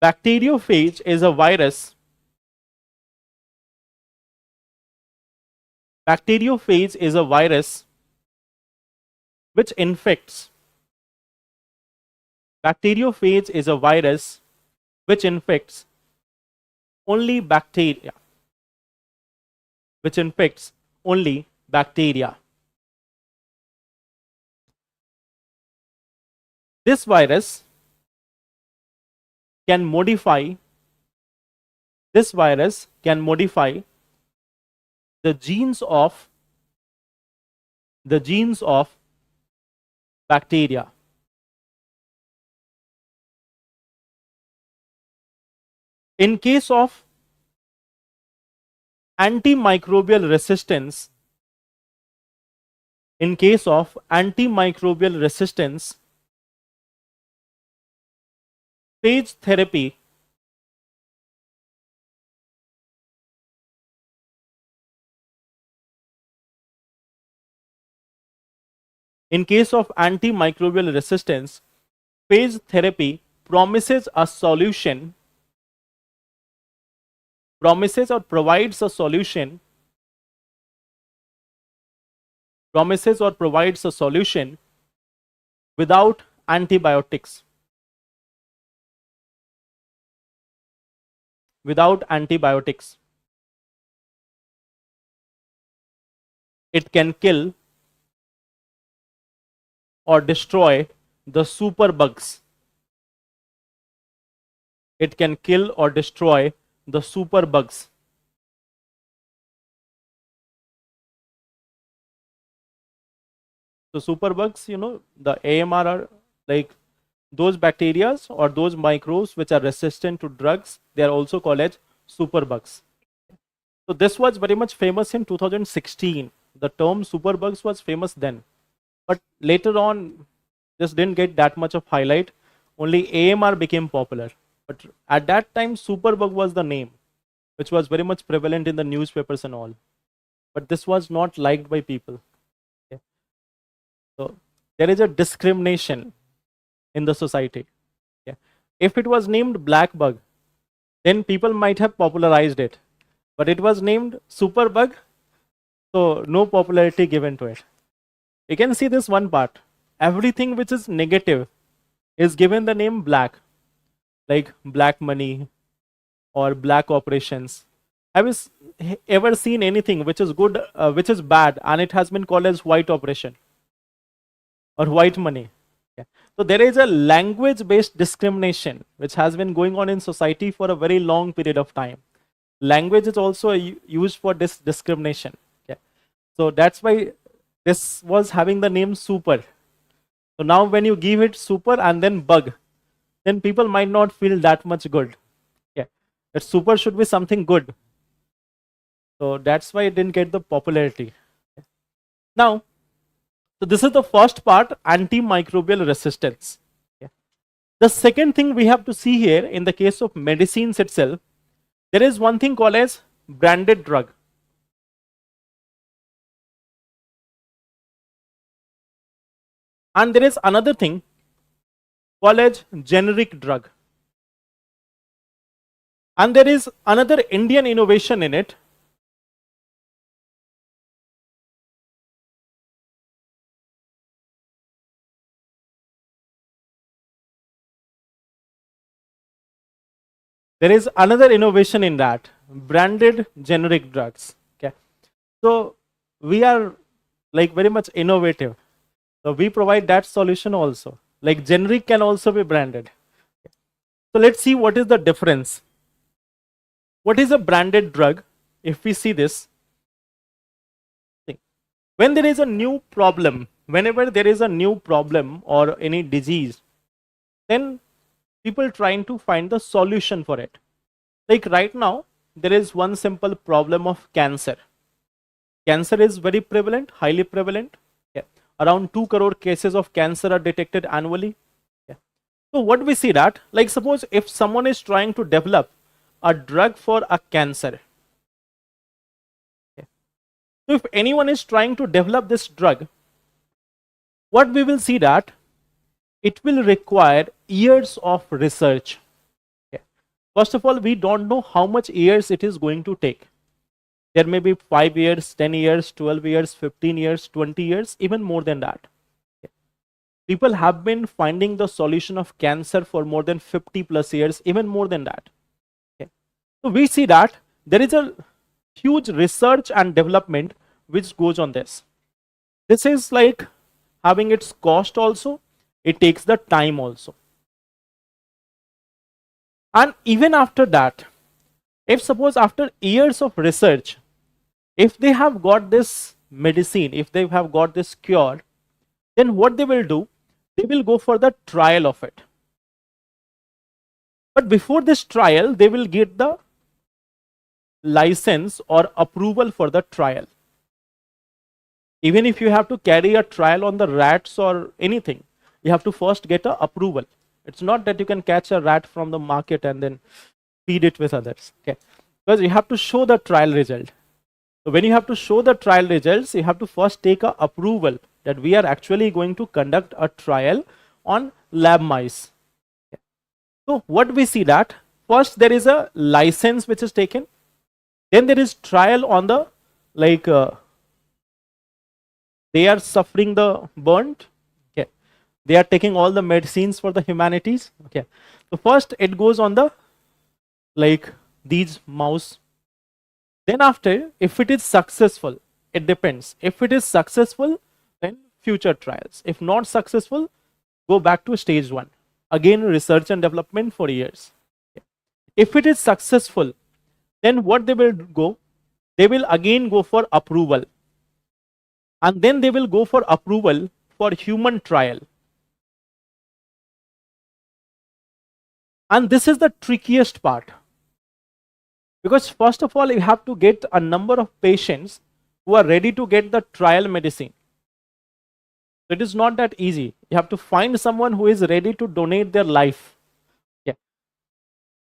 Bacteriophage is a virus. Bacteriophage is a virus which infects. Bacteriophage is a virus which infects only bacteria. Which infects only bacteria. This virus can modify the genes of bacteria. In case of antimicrobial resistance, phage therapy phage therapy promises a solution, provides a solution promises or provides a solution without antibiotics. Without antibiotics. It can kill or destroy the superbugs. It can kill or destroy the superbugs. So superbugs, the AMR are like those bacteria or those microbes which are resistant to drugs. They are also called as superbugs. So this was very much famous in 2016. The term superbugs was famous then, but later on, this didn't get that much of highlight. Only AMR became popular. But at that time, superbug was the name, which was very much prevalent in the newspapers and all. But this was not liked by people. Okay. So there is a discrimination in the society. Yeah. If it was named black bug, then people might have popularized it. But it was named superbug, so no popularity given to it. You can see this one part. Everything which is negative is given the name black, like black money or black operations. Have you ever seen anything which is good, which is bad, and it has been called as white operation or white money? Yeah. So there is a language-based discrimination which has been going on in society for a very long period of time. Language is also used for this discrimination. Yeah. So that's why this was having the name super. So now when you give it super and then bug, then people might not feel that much good. Yeah. That super should be something good. So that's why it didn't get the popularity. Now, so this is the first part, antimicrobial resistance. Yeah. The second thing we have to see here in the case of medicines itself, there is one thing called as branded drug. And there is another thing called as generic drug. And there is another Indian innovation in it. There is another innovation in that, branded generic drugs. Okay. So we are like very much innovative. So we provide that solution also. Like generic can also be branded. So let's see what is the difference. What is a branded drug? If we see this, when there is a new problem, whenever there is a new problem or any disease, then people trying to find the solution for it. Like right now, there is one simple problem of cancer. Cancer is very prevalent, highly prevalent. Yeah. Around 2 crore cases of cancer are detected annually. Yeah. So what we see that, like suppose if someone is trying to develop a drug for a cancer. Yeah. So if anyone is trying to develop this drug, what we will see that it will require years of research. Okay. First of all, we don't know how much years it is going to take. There may be 5 years, 10 years, 12 years, 15 years, 20 years, even more than that. Okay. People have been finding the solution of cancer for more than 50 plus years, even more than that. Okay. So we see that there is a huge research and development which goes on this. This is like having its cost also, it takes the time also. And even after that, if suppose after years of research, if they have got this medicine, if they have got this cure, then what they will do, they will go for the trial of it. But before this trial, they will get the license or approval for the trial. Even if you have to carry a trial on the rats or anything, you have to first get a approval. It's not that you can catch a rat from the market and then feed it with others. Okay. Because you have to show the trial result. So when you have to show the trial results, you have to first take a approval that we are actually going to conduct a trial on lab mice. Okay. So what we see that first there is a license which is taken, then there is trial on the like They are suffering the burnt. Okay. They are taking all the medicines for the humanities. Okay. So first it goes on the like these mouse. Then after, if it is successful, it depends. If it is successful, then future trials. If not successful, go back to stage 1. Again, research and development for years. If it is successful, then what they will go? They will again go for approval. And then they will go for approval for human trial. And this is the trickiest part. Because first of all, you have to get a number of patients who are ready to get the trial medicine. It is not that easy. You have to find someone who is ready to donate their life. Yeah.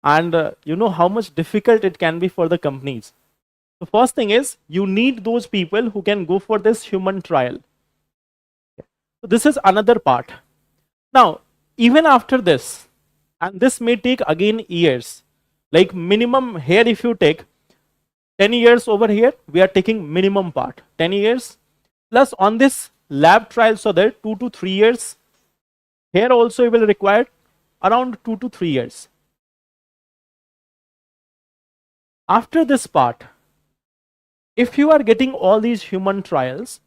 And you know how much difficult it can be for the companies. The first thing is you need those people who can go for this human trial. Yeah. So this is another part. Now, even after this, and this may take again years, like minimum here if you take 10 years over here, we are taking minimum part, 10 years. Plus on this lab trial, so there 2 to 3 years. Here also you will require around 2 to 3 years. After this part, if you are getting all these human trials,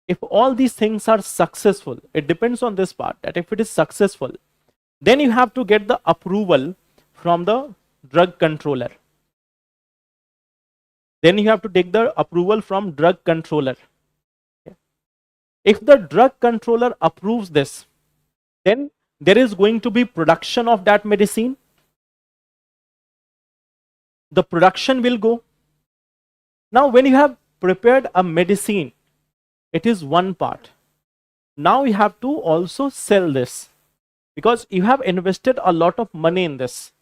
if all these things are successful, it depends on this part, that if it is successful, then you have to get the approval from the drug controller. Then you have to take the approval from drug controller. If the drug controller approves this, then there is going to be production of that medicine. The production will go. Now, when you have prepared a medicine, it is one part. Now you have to also sell this because you have invested a lot of money in this.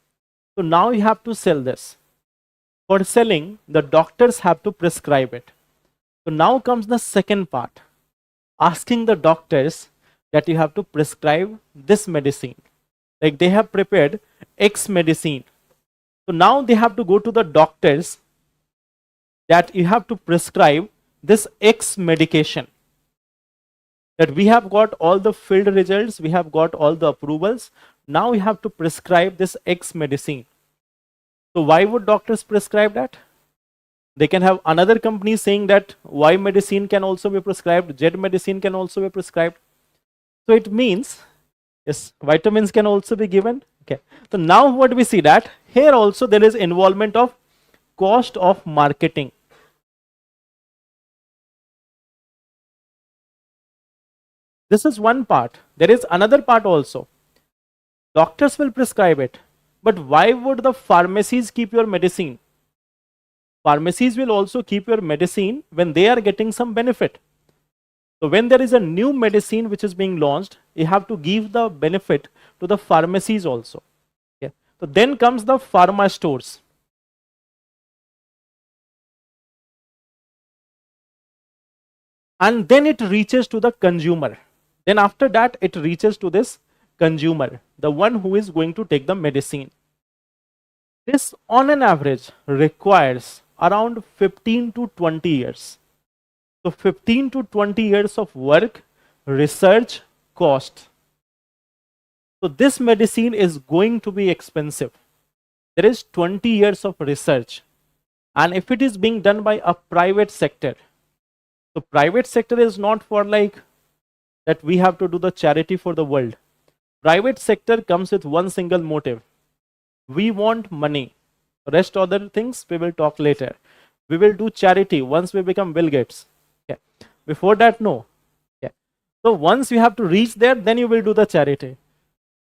So now you have to sell this. For selling, the doctors have to prescribe it. So now comes the second part, asking the doctors that you have to prescribe this medicine. Like they have prepared X medicine. So now they have to go to the doctors that you have to prescribe this X medication. That we have got all the field results, we have got all the approvals. Now we have to prescribe this X medicine. So why would doctors prescribe that? They can have another company saying that Y medicine can also be prescribed, Z medicine can also be prescribed. So it means, yes, vitamins can also be given. Okay. So now what we see that here also there is involvement of cost of marketing. This is one part. There is another part also. Doctors will prescribe it. But why would the pharmacies keep your medicine? Pharmacies will also keep your medicine when they are getting some benefit. So when there is a new medicine which is being launched, you have to give the benefit to the pharmacies also. Okay. So then comes the pharma stores. And then it reaches to the consumer. Then after that, it reaches to this consumer, the one who is going to take the medicine. This on an average requires around 15 to 20 years. So 15 to 20 years of work, research, cost. So this medicine is going to be expensive. There is 20 years of research. And if it is being done by a private sector, so private sector is not for like that we have to do the charity for the world. Private sector comes with one single motive. We want money. Rest other things we will talk later. We will do charity once we become Bill Gates. Okay. Before that, no. Okay. So once you have to reach there, then you will do the charity.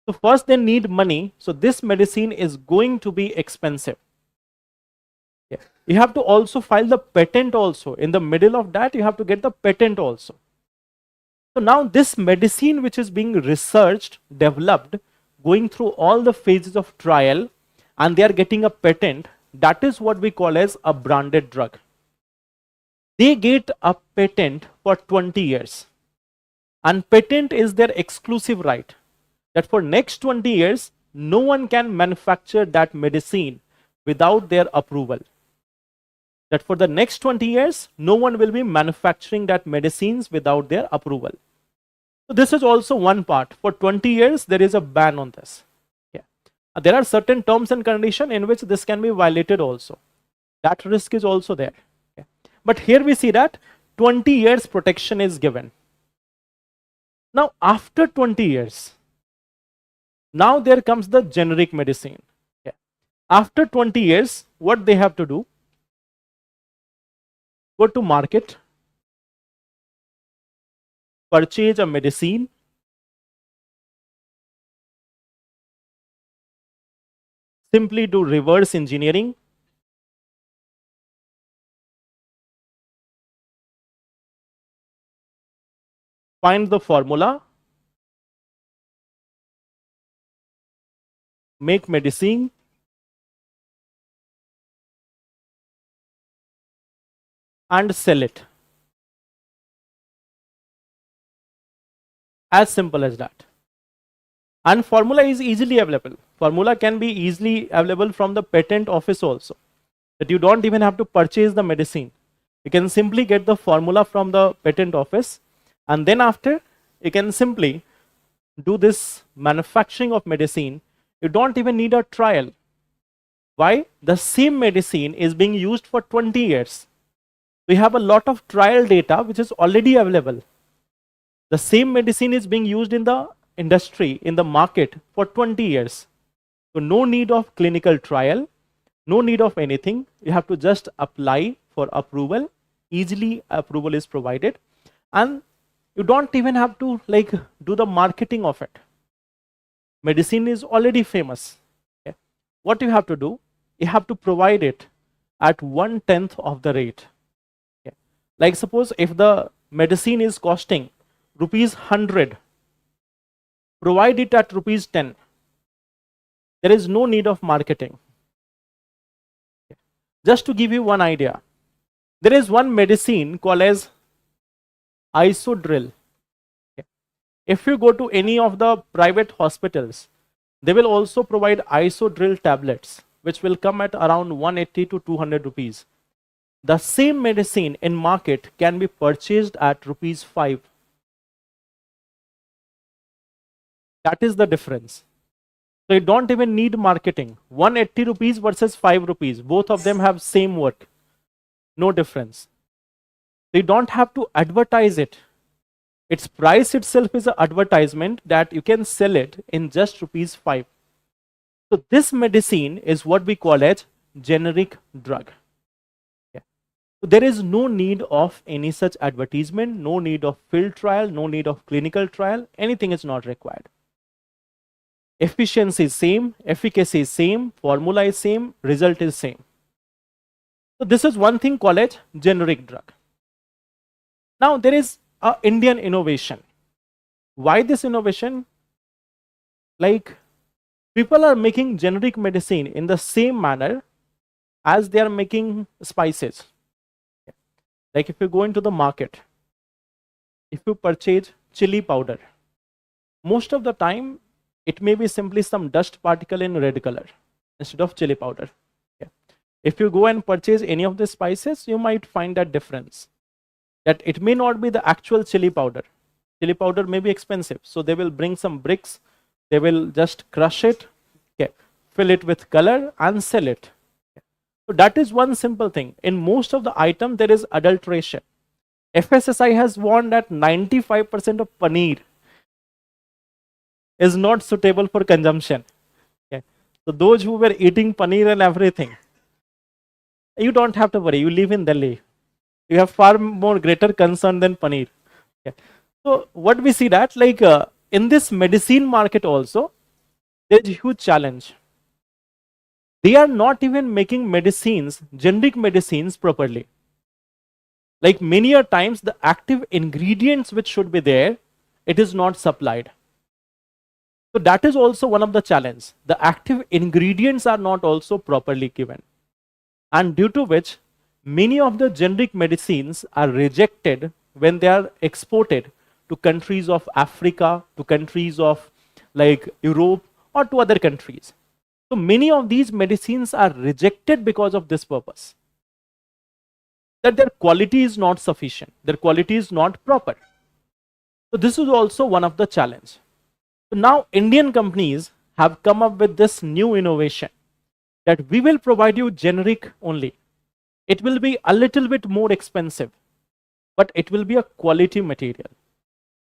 So first they need money. So this medicine is going to be expensive. Okay. You have to also file the patent also. In the middle of that, you have to get the patent also. So now this medicine which is being researched, developed, going through all the phases of trial, and they are getting a patent, that is what we call as a branded drug. They get a patent for 20 years. And patent is their exclusive right. That for next 20 years, no one can manufacture that medicine without their approval. that for the next 20 years, no one will be manufacturing that medicines without their approval. So this is also one part. For 20 years, there is a ban on this. Yeah. There are certain terms and conditions in which this can be violated also. That risk is also there. Okay. But here we see that 20 years protection is given. Now, after 20 years, now there comes the generic medicine. Okay. After 20 years, what they have to do? Go to market, purchase a medicine, simply do reverse engineering, find the formula, make medicine, and sell it. As simple as that. And formula is easily available. Formula can be easily available from the patent office also. That you don't even have to purchase the medicine. You can simply get the formula from the patent office, and then after you can simply do this manufacturing of medicine. You don't even need a trial. Why? The same medicine is being used for 20 years. We have a lot of trial data which is already available. The same medicine is being used in the industry, in the market for 20 years. So no need of clinical trial, no need of anything. You have to just apply for approval. Easily approval is provided, and you don't even have to do the marketing of it. Medicine is already famous. Okay. What you have to do? You have to provide it at 1/10 of the rate. Okay. Like suppose if the medicine is costing rupees 100, provide it at rupees 10. There is no need of marketing. Okay. Just to give you one idea, there is one medicine called as isodril. Okay. If you go to any of the private hospitals, they will also provide isodril tablets, which will come at around 180 to 200 rupees. The same medicine in market can be purchased at rupees 5. That is the difference. So you don't even need marketing. 180 rupees versus 5 rupees. Both of them have same work. No difference. So you don't have to advertise it. Its price itself is an advertisement that you can sell it in just rupees 5. So this medicine is what we call as generic drug. Okay. So there is no need of any such advertisement, no need of field trial, no need of clinical trial. Anything is not required. Efficiency is same, efficacy is same, formula is same, result is same. So this is one thing called as generic drug. Now there is a Indian innovation. Why this innovation? Like people are making generic medicine in the same manner as they are making spices. Like if you go into the market, if you purchase chili powder, most of the time it may be simply some dust particle in red color instead of chili powder. Yeah. If you go and purchase any of the spices, you might find that difference. That it may not be the actual chili powder. Chili powder may be expensive, so they will bring some bricks, they will just crush it, okay, fill it with color and sell it. Okay. So that is one simple thing. In most of the item there is adulteration. FSSI has warned that 95% of paneer is not suitable for consumption. Okay. So those who were eating paneer and everything, you don't have to worry. You live in Delhi. You have far more greater concern than paneer. Okay. So what we see that in this medicine market also, there is a huge challenge. They are not even making medicines, generic medicines properly. Like many a times the active ingredients which should be there, it is not supplied. So that is also one of the challenges. The active ingredients are not also properly given. And due to which many of the generic medicines are rejected when they are exported to countries of Africa, to countries of Europe, or to other countries. So many of these medicines are rejected because of this purpose. that their quality is not sufficient, their quality is not proper. So this is also one of the challenge. So now Indian companies have come up with this new innovation that we will provide you generic only. It will be a little bit more expensive, but it will be a quality material.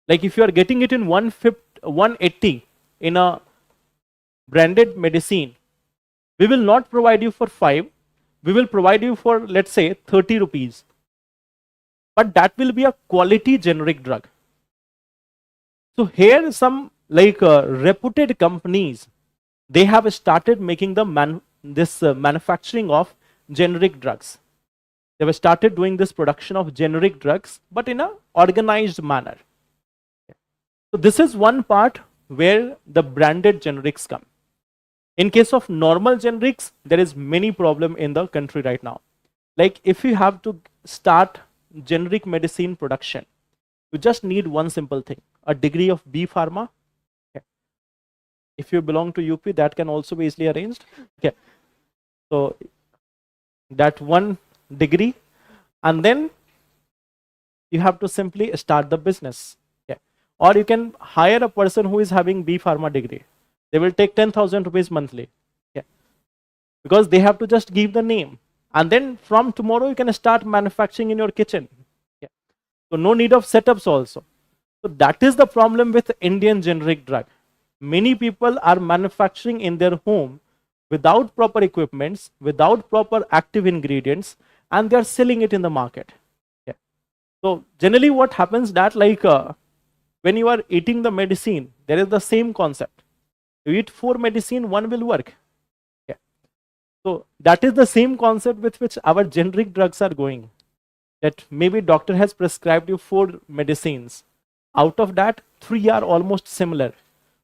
Like if you are getting it in 180 in a branded medicine, we will not provide you for 5, we will provide you for, let's say, 30 rupees. But that will be a quality generic drug. So here some like reputed companies, they have started making the manufacturing of generic drugs. They have started doing this production of generic drugs, but in a organized manner. So this is one part where the branded generics come. In case of normal generics, there is many problem in the country right now. Like if you have to start generic medicine production, you just need one simple thing, a degree of B Pharma. Okay. If you belong to UP, that can also be easily arranged. Okay. So that one degree, and then you have to simply start the business. Okay. Or you can hire a person who is having B Pharma degree. They will take 10,000 rupees monthly. Okay. Because they have to just give the name. And then from tomorrow, you can start manufacturing in your kitchen. Okay. So no need of setups also. So that is the problem with Indian generic drug. Many people are manufacturing in their home without proper equipments, without proper active ingredients, and they are selling it in the market. Yeah. So generally what happens that like when you are eating the medicine, there is the same concept. You eat 4 medicine, one will work. Yeah. So that is the same concept with which our generic drugs are going. That maybe doctor has prescribed you 4 medicines. Out of that, 3 are almost similar.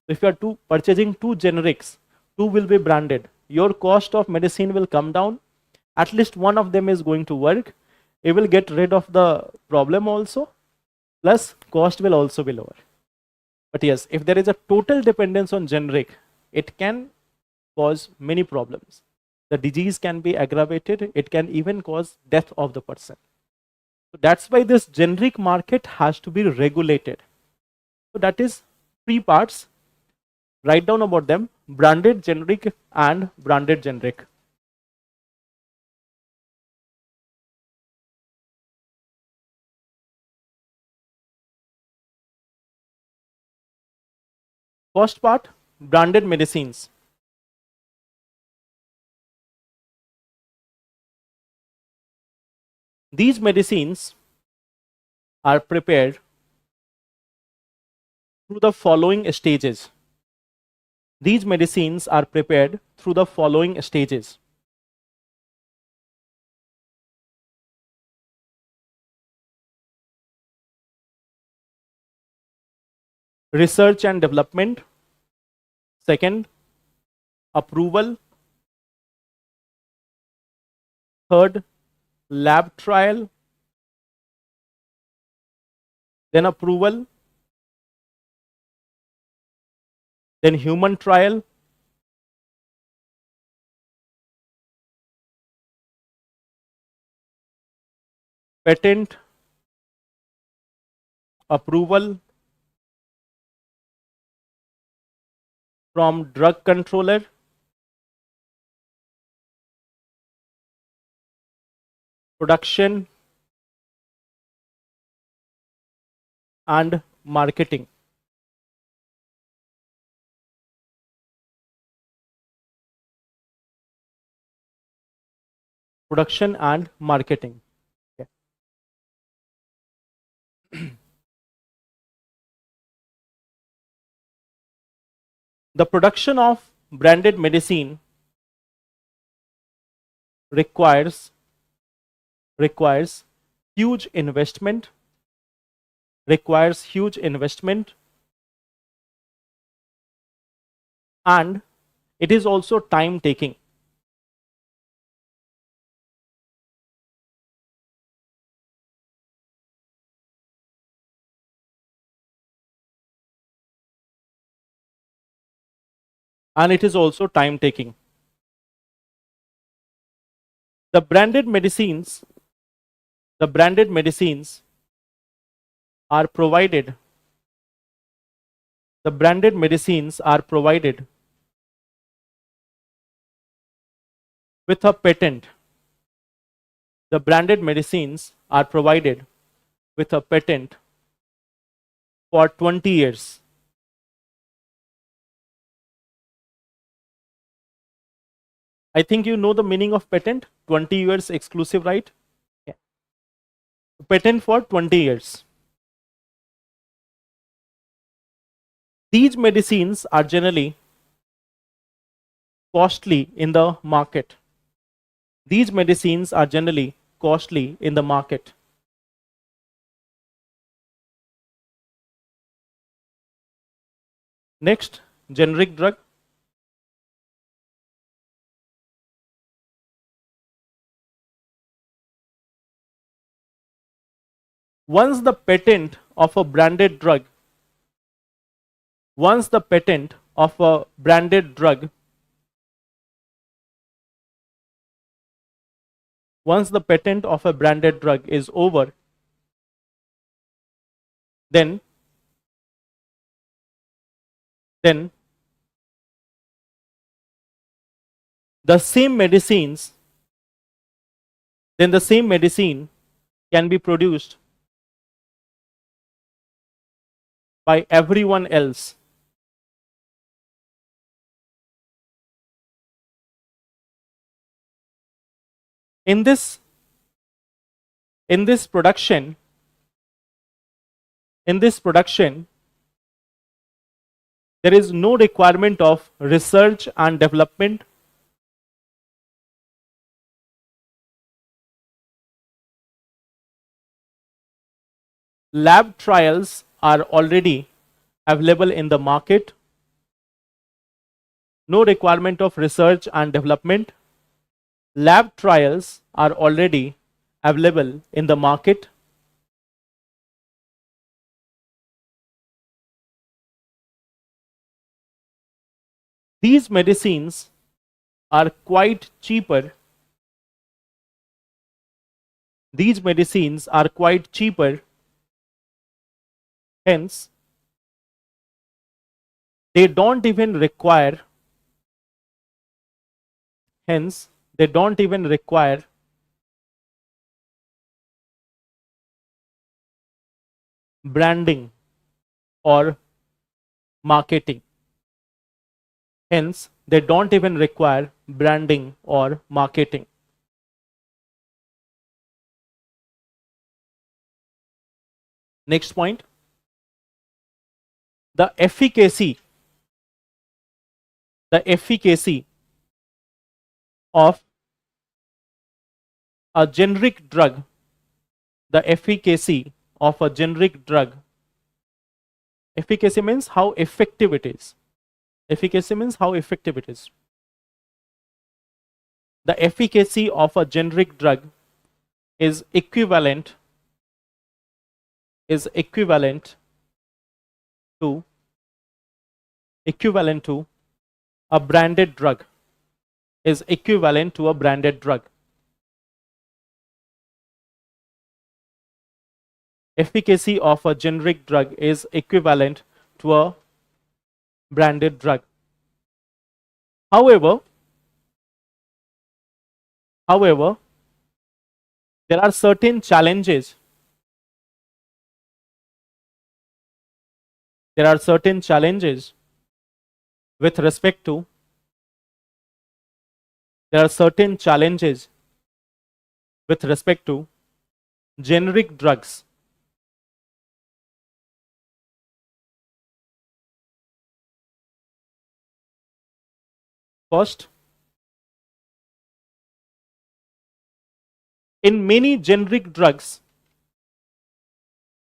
If you are purchasing 2 generics, 2 will be branded. Your cost of medicine will come down. At least one of them is going to work. It will get rid of the problem also. Plus, cost will also be lower. But yes, if there is a total dependence on generic, it can cause many problems. The disease can be aggravated. It can even cause death of the person. So that's why this generic market has to be regulated. So that is 3 parts. Write down about them: branded generic and branded generic. First part, branded medicines. These medicines are prepared through the following stages. These medicines are prepared through the following stages. Research and development. Second, approval. Third, lab trial. Then approval. Then human trial. Patent. Approval from drug controller. Production and marketing. Production and marketing. Okay. The production of branded medicine requires huge investment, and it is also time taking. And it is also time taking. The branded medicines The branded medicines are provided. The branded medicines are provided with a patent. The branded medicines are provided with a patent for 20 years. I think you know the meaning of patent, 20 years exclusive right. Yeah. Patent for 20 years. These medicines are generally costly in the market. These medicines are generally costly in the market. Next, generic drug. Once the patent of a branded drug, once the patent of a branded drug, once the patent of a branded drug is over, then the same medicines, then the same medicine can be produced by everyone else. In this in this production, in this production, there is no requirement of research and development. Lab trials are already available in the market. No requirement of research and development. Lab trials are already available in the market. These medicines are quite cheaper. These medicines are quite cheaper. Hence, they don't even require, hence, they don't even require branding or marketing. Hence, they don't even require branding or marketing. Next point, the efficacy of a generic drug, the efficacy of a generic drug. Efficacy means how effective it is. Efficacy means how effective it is. The efficacy of a generic drug is equivalent to a branded drug, is equivalent to a branded drug. Efficacy of a generic drug is equivalent to a branded drug. However, there are certain challenges. There are certain challenges with respect to generic drugs. First, in many generic drugs,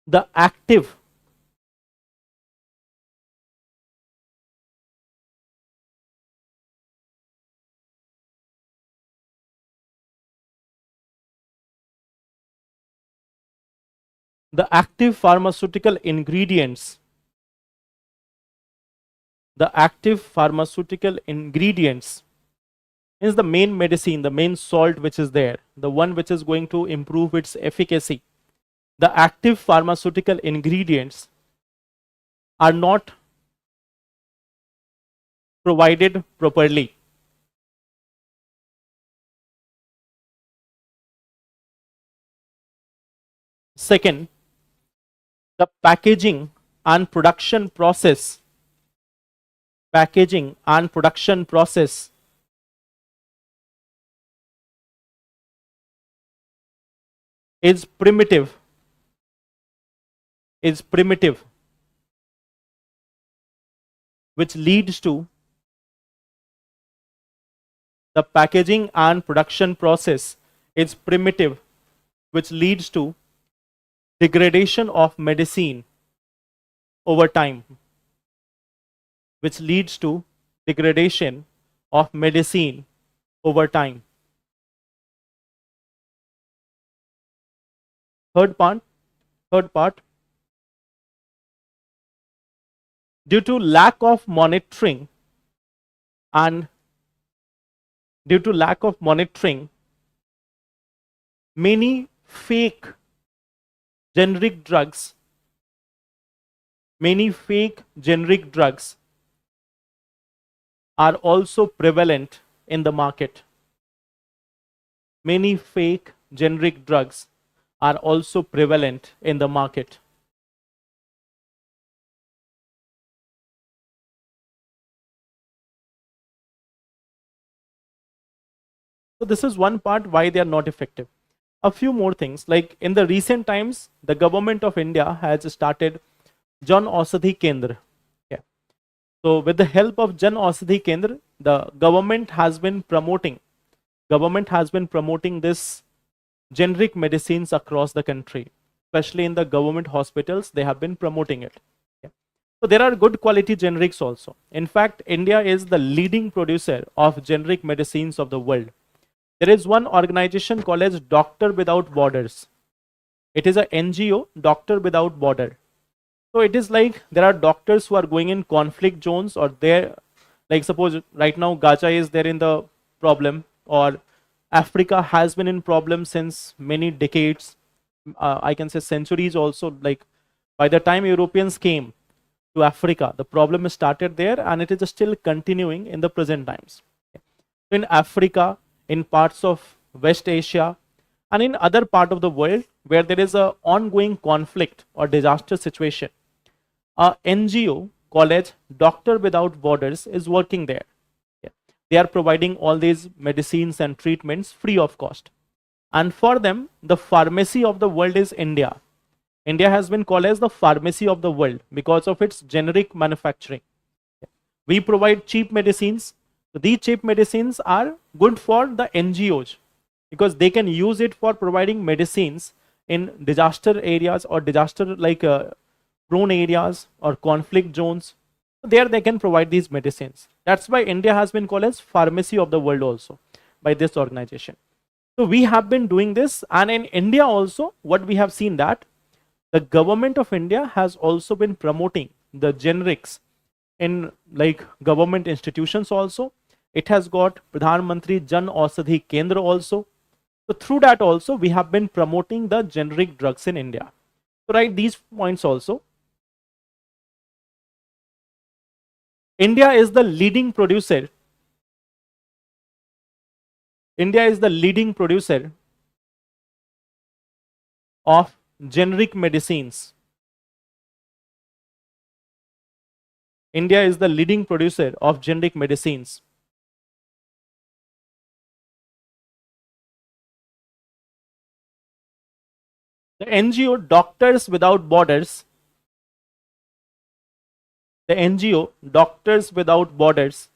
the active pharmaceutical ingredients, the active pharmaceutical ingredients Is the main medicine, the main salt which is there, the one which is going to improve its efficacy, the active pharmaceutical ingredients are not provided properly. Second, the and production process, packaging and production process is primitive, is primitive, which leads to the packaging and production process is primitive, which leads to degradation of medicine over time, which leads to degradation of medicine over time. Third part, third part, due to lack of monitoring and due to lack of monitoring, many fake generic drugs, many fake generic drugs are also prevalent in the market. Many fake generic drugs are also prevalent in the market. So this is one part why they are not effective. A few more things, like in the recent times, the government of India has started Jan Aushadhi Kendra. Yeah. So with the help of Jan Aushadhi Kendra, the government has been promoting this generic medicines across the country, especially in the government hospitals. They have been promoting it. Yeah. So there are good quality generics also. In fact, India is the leading producer of generic medicines of the world. There is one organization called as Doctor Without Borders. It is a NGO, Doctor Without Border. So it is like there are doctors who are going in conflict zones, or there, like suppose right now Gaza is there in the problem, or Africa has been in problem since many decades, I can say centuries also. Like by the time Europeans came to Africa, the problem started there, and it is still continuing in the present times. In Africa, in parts of West Asia, and in other part of the world where there is a ongoing conflict or disaster situation, a NGO called Doctor Without Borders is working there. Yeah. They are providing all these medicines and treatments free of cost. And for them, the pharmacy of the world is India. India has been called as the pharmacy of the world because of its generic manufacturing. We provide cheap medicines. So these cheap medicines are good for the NGOs because they can use it for providing medicines in disaster areas or disaster like prone areas or conflict zones. There they can provide these medicines. That's why India has been called as pharmacy of the world also by this organization. So we have been doing this, and in India also, what we have seen that the government of India has also been promoting the generics in like government institutions also. It has got Pradhan Mantri Jan Aushadhi Kendra also. So through that also, we have been promoting the generic drugs in India. So write these points also. India is the leading producer. India is the leading producer of generic medicines. India is the leading producer of generic medicines. The NGO Doctors Without Borders, the NGO Doctors Without Borders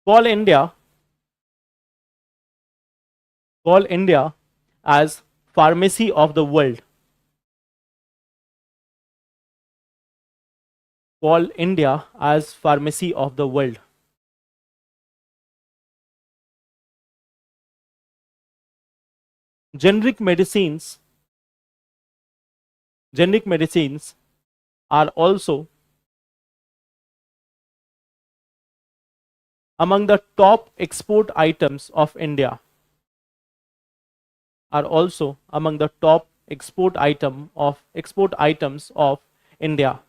call India, call India as pharmacy of the world. Call India as pharmacy of the world. Generic medicines, generic medicines are also among the top export items of India, are also among the top export items of India.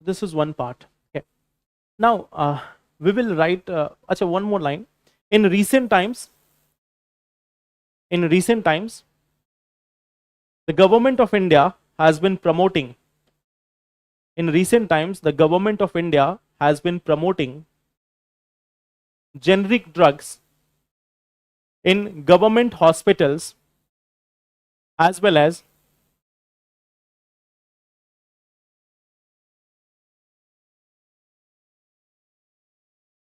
This is one part. Okay. Now we will write. Acha, one more line. In recent times, the government of India has been promoting. In recent times, the government of India has been promoting generic drugs in government hospitals as well as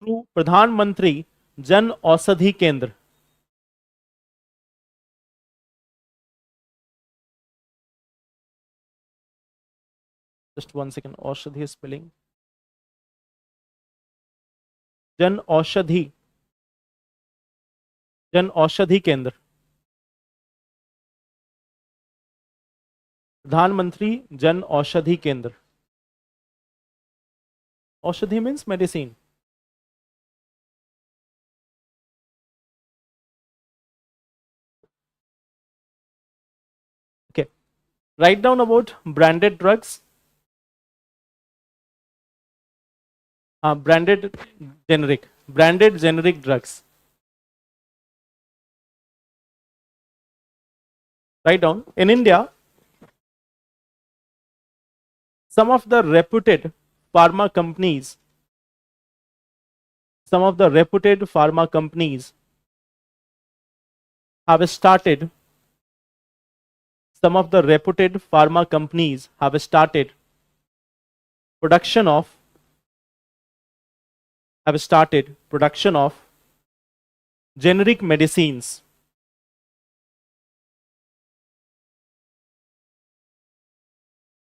through Pradhan Mantri Jan Aushadhi Kendra. Just 1 second. Aushadhi spelling. Jan Aushadhi Kendra. Pradhanmantri Jan Aushadhi Kendra. Aushadhi means medicine. Okay. Write down about branded drugs. Branded generic drugs. Write down. In India, some of the reputed pharma companies have started production of generic medicines.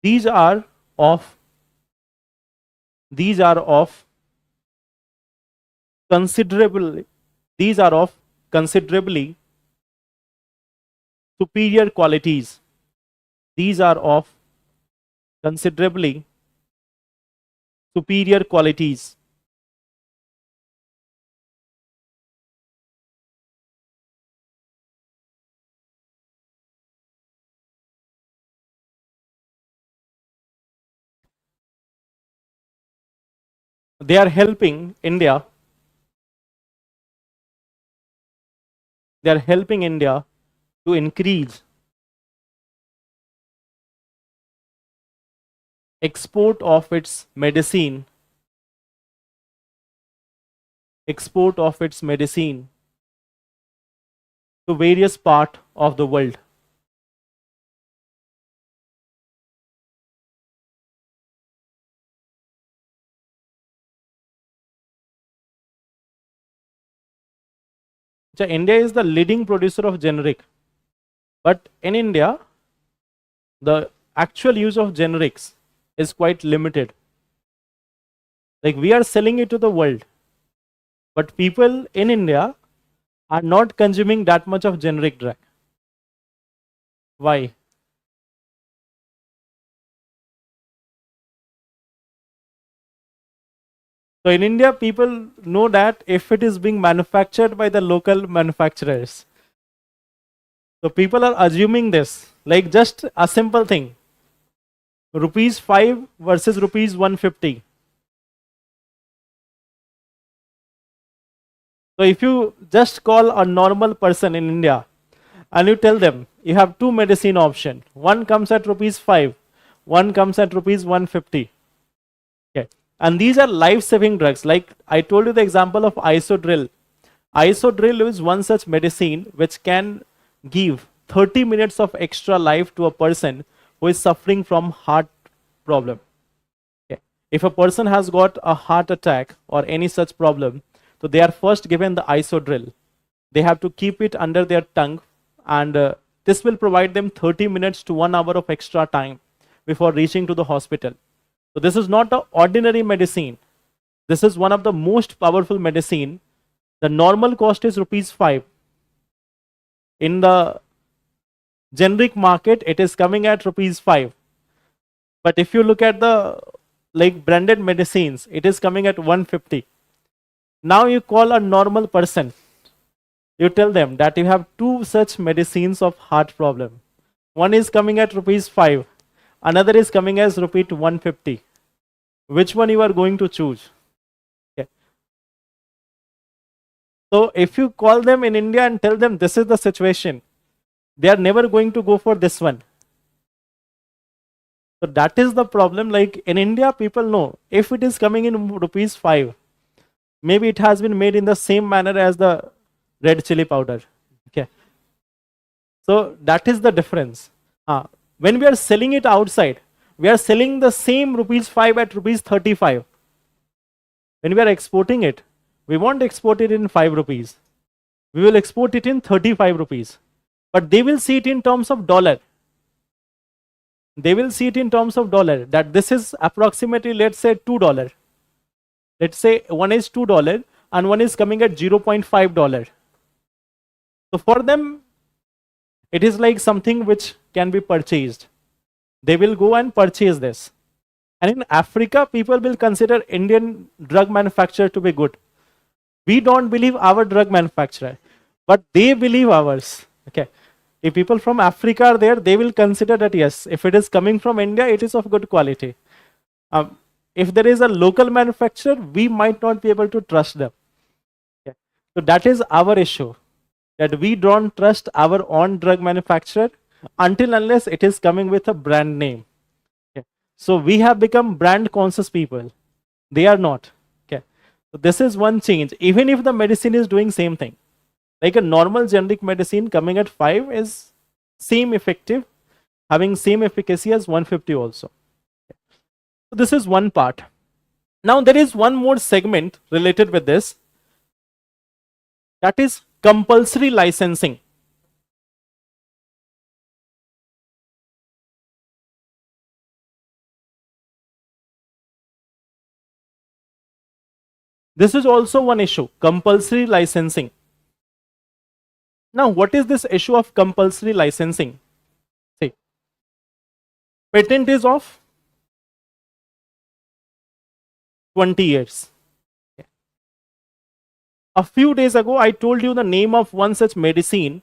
These are of considerably superior qualities. These are of considerably superior qualities. They are helping India to increase export of its medicine to various parts of the world. So India is the leading producer of generic, but in India, the actual use of generics is quite limited. Like, we are selling it to the world, but people in India are not consuming that much of generic drug. Why? So in India, people know that if it is being manufactured by the local manufacturers. So people are assuming this, like just a simple thing. Rupees 5 versus rupees 150. So if you just call a normal person in India and you tell them you have two medicine option, one comes at rupees 5, one comes at rupees 150. Okay. And these are life-saving drugs. Like I told you the example of isodril. Isodril is one such medicine which can give 30 minutes of extra life to a person who is suffering from heart problem. Okay. If a person has got a heart attack or any such problem, so they are first given the isodril. They have to keep it under their tongue, and this will provide them 30 minutes to 1 hour of extra time before reaching to the hospital. So this is not an ordinary medicine. This is one of the most powerful medicine. The normal cost is rupees 5. In the generic market, it is coming at rupees 5. But if you look at the like branded medicines, it is coming at 150. Now you call a normal person, you tell them that you have two such medicines of heart problem. One is coming at rupees 5, another is coming as rupees 150. Which one you are going to choose? Okay. So if you call them in India and tell them this is the situation, they are never going to go for this one. So that is the problem. Like in India, people know if it is coming in rupees 5, maybe it has been made in the same manner as the red chili powder. Okay. So that is the difference. When we are selling it outside, we are selling the same rupees 5 at rupees 35. When we are exporting it, we won't export it in 5 rupees. We will export it in 35 rupees. But they will see it in terms of dollar. They will see it in terms of dollar, that this is approximately, let's say, $2. Let's say one is $2 and one is coming at $0.5. So for them, it is like something which can be purchased. They will go and purchase this. And in Africa, people will consider Indian drug manufacturer to be good. We don't believe our drug manufacturer, but they believe ours. Okay. If people from Africa are there, they will consider that yes, if it is coming from India, it is of good quality. If there is a local manufacturer, we might not be able to trust them. Okay. So that is our issue, that we don't trust our own drug manufacturer until unless it is coming with a brand name. Okay. So we have become brand conscious people. They are not. Okay. So this is one change. Even if the medicine is doing same thing, like a normal generic medicine coming at 5 is same effective, having same efficacy as 150 also. Okay. So this is one part. Now there is one more segment related with this, that is compulsory licensing. This is also one issue, compulsory licensing. Now, what is this issue of compulsory licensing? See, patent is of 20 years. Okay. A few days ago, I told you the name of one such medicine,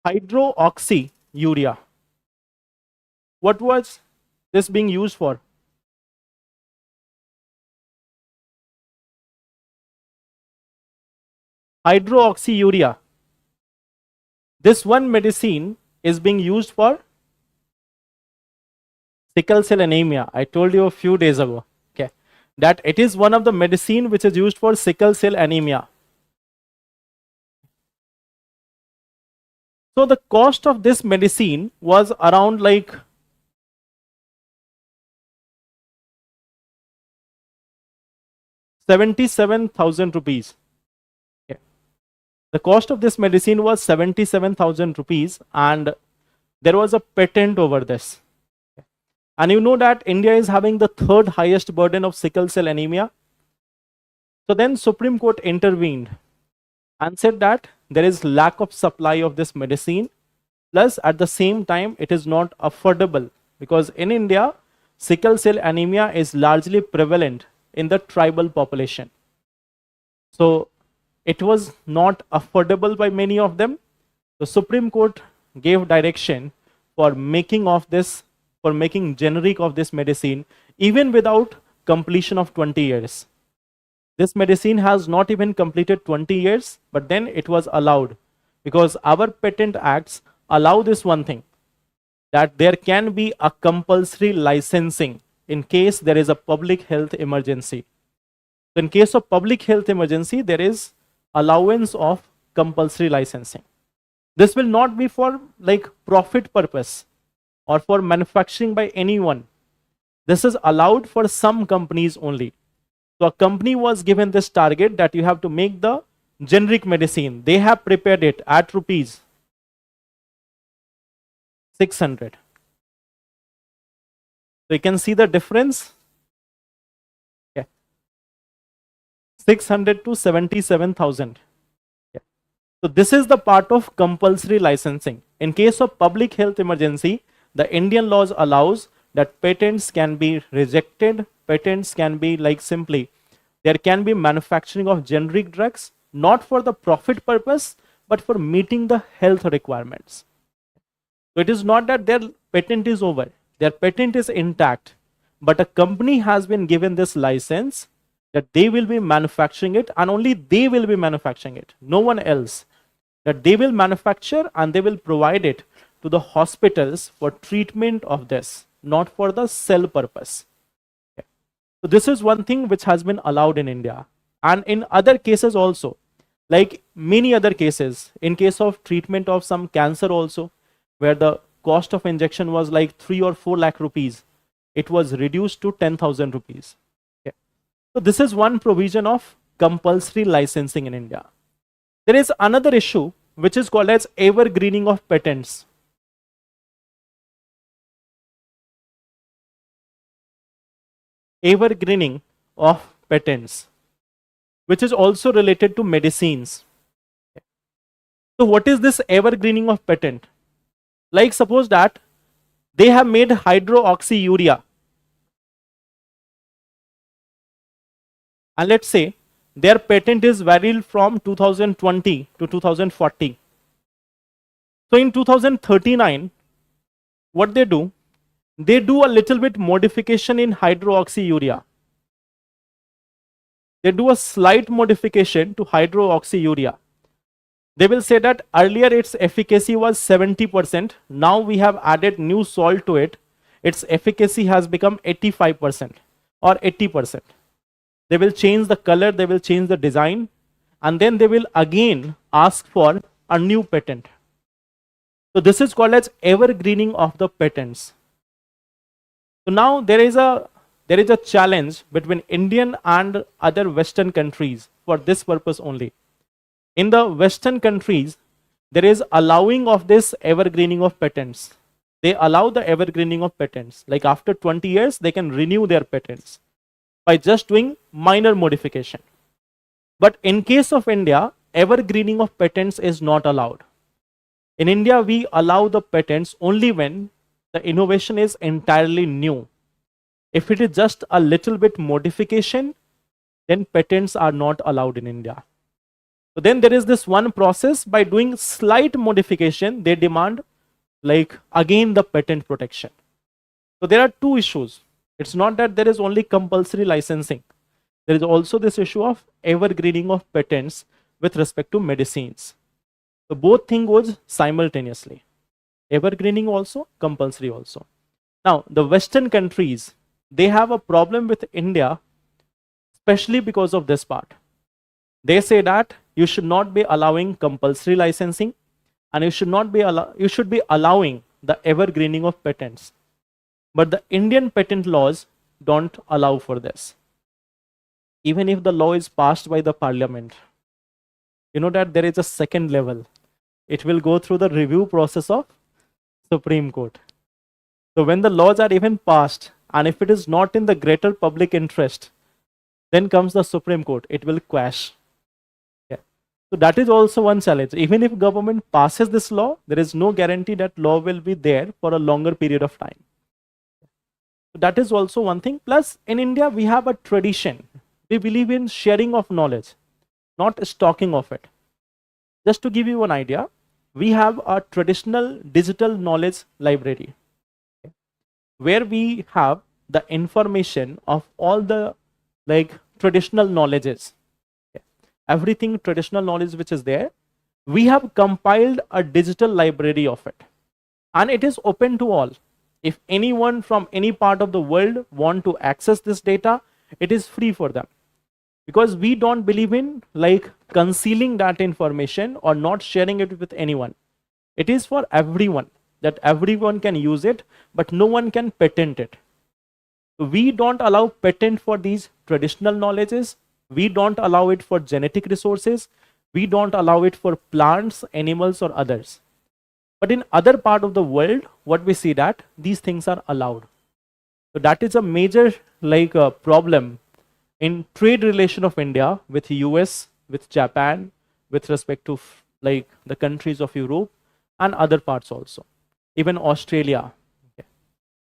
hydroxyurea. What was this being used for? Hydroxyurea. This one medicine is being used for sickle cell anemia. I told you a few days ago, okay, that it is one of the medicine which is used for sickle cell anemia. So the cost of this medicine was around like 77,000 rupees. Okay. The cost of this medicine was 77,000 rupees, and there was a patent over this. Okay. And you know that India is having the third highest burden of sickle cell anemia. So then Supreme Court intervened and said that there is lack of supply of this medicine, plus at the same time it is not affordable, because in India sickle cell anemia is largely prevalent in the tribal population. So it was not affordable by many of them. The Supreme Court gave direction for making of this, for making generic of this medicine, even without completion of 20 years. This medicine has not even completed 20 years, but then it was allowed, because our patent acts allow this one thing, that there can be a compulsory licensing in case there is a public health emergency. So in case of public health emergency, there is allowance of compulsory licensing. This will not be for like profit purpose or for manufacturing by anyone. This is allowed for some companies only. So a company was given this target that you have to make the generic medicine. They have prepared it at rupees 600. So you can see the difference. Yeah. 600 to 77,000. Yeah. So this is the part of compulsory licensing. In case of public health emergency, the Indian laws allows that patents can be rejected. Patents can be like simply, there can be manufacturing of generic drugs, not for the profit purpose, but for meeting the health requirements. So it is not that their patent is over, their patent is intact, but a company has been given this license that they will be manufacturing it and only they will be manufacturing it, no one else. That they will manufacture and they will provide it to the hospitals for treatment of this, not for the sell purpose. Okay. So this is one thing which has been allowed in India. And in other cases also, like many other cases, in case of treatment of some cancer also, where the cost of injection was like 3 or 4 lakh rupees, it was reduced to 10,000 rupees. Okay. So this is one provision of compulsory licensing in India. There is another issue which is called as evergreening of patents. Evergreening of patents, which is also related to medicines. So what is this evergreening of patent? Like suppose that they have made hydroxyurea, and let's say their patent is valid from 2020 to 2040. So in 2039, what they do a little bit modification in hydroxyurea. They do a slight modification to hydroxyurea. They will say that earlier its efficacy was 70%. Now we have added new salt to it. Its efficacy has become 85% or 80%. They will change the color, they will change the design, and then they will again ask for a new patent. So this is called as evergreening of the patents. So now there is a challenge between Indian and other Western countries for this purpose only. In the Western countries, there is allowing of this evergreening of patents. They allow the evergreening of patents. Like after 20 years, they can renew their patents by just doing minor modification. But in case of India, evergreening of patents is not allowed. In India, we allow the patents only when the innovation is entirely new. If it is just a little bit modification, then patents are not allowed in India. So then there is this one process, by doing slight modification, they demand like again the patent protection. So there are two issues. It's not that there is only compulsory licensing. There is also this issue of evergreening of patents with respect to medicines. So both things goes simultaneously. Evergreening also, compulsory also. Now the Western countries, they have a problem with India, especially because of this part. They say that you should not be allowing compulsory licensing, and you should be allowing the evergreening of patents. But the Indian patent laws don't allow for this. Even if the law is passed by the parliament, you know that there is a second level. It will go through the review process of Supreme Court. So when the laws are even passed, and if it is not in the greater public interest, then comes the Supreme Court. It will quash. Yeah. So that is also one challenge. Even if government passes this law, there is no guarantee that law will be there for a longer period of time. So that is also one thing. Plus, in India, we have a tradition. We believe in sharing of knowledge, not stocking of it. Just to give you an idea, we have a traditional digital knowledge library, where we have the information of all the like traditional knowledges. Everything traditional knowledge which is there, we have compiled a digital library of it, and it is open to all. If anyone from any part of the world want to access this data, it is free for them, because we don't believe in like concealing that information or not sharing it with anyone. It is for everyone, that everyone can use it, but no one can patent it. We don't allow patent for these traditional knowledges. We don't allow it for genetic resources. We don't allow it for plants, animals, or others. But in other part of the world, what we see that these things are allowed. So that is a major like problem in trade relation of India with US, with Japan, with respect to like the countries of Europe and other parts also, even Australia. Okay.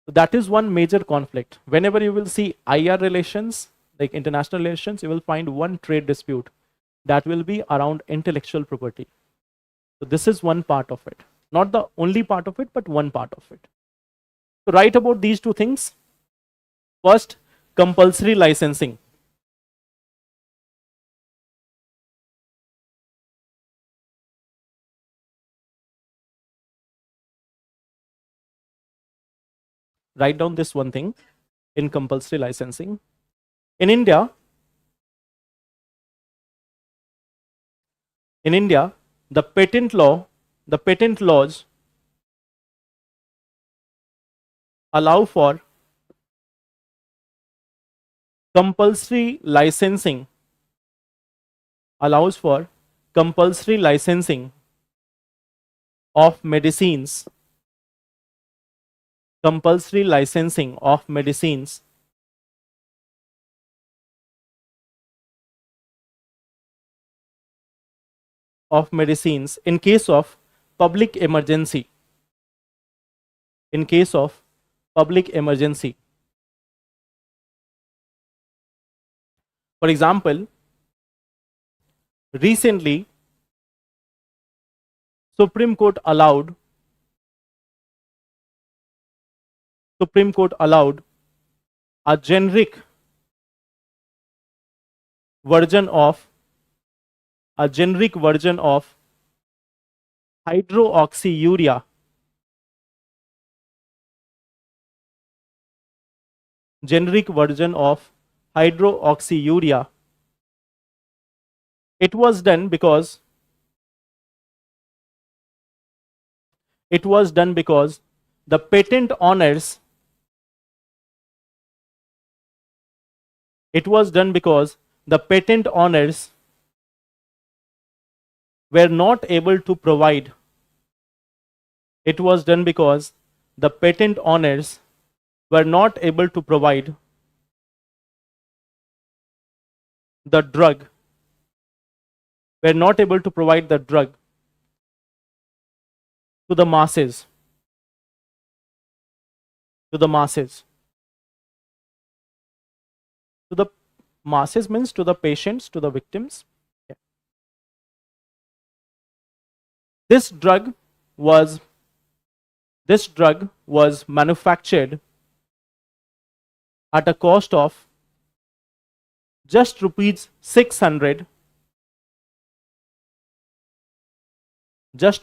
So that is one major conflict. Whenever you will see IR relations, like international relations, you will find one trade dispute that will be around intellectual property. So this is one part of it. Not the only part of it, but one part of it. So write about these two things. First, compulsory licensing. Write down this one thing in compulsory licensing. In India, the patent laws allow for compulsory licensing, allows for compulsory licensing of medicines, compulsory licensing of medicines in case of public emergency. In case of public emergency. For example, recently Supreme Court allowed a generic version of hydroxyurea, generic version of hydroxyurea. It was done because the patent owners were not able to provide it was done because the patent owners were not able to provide the drug to the masses to the masses to the masses means to the patients, to the victims. Yeah. This drug was manufactured at a cost of just rupees 600, as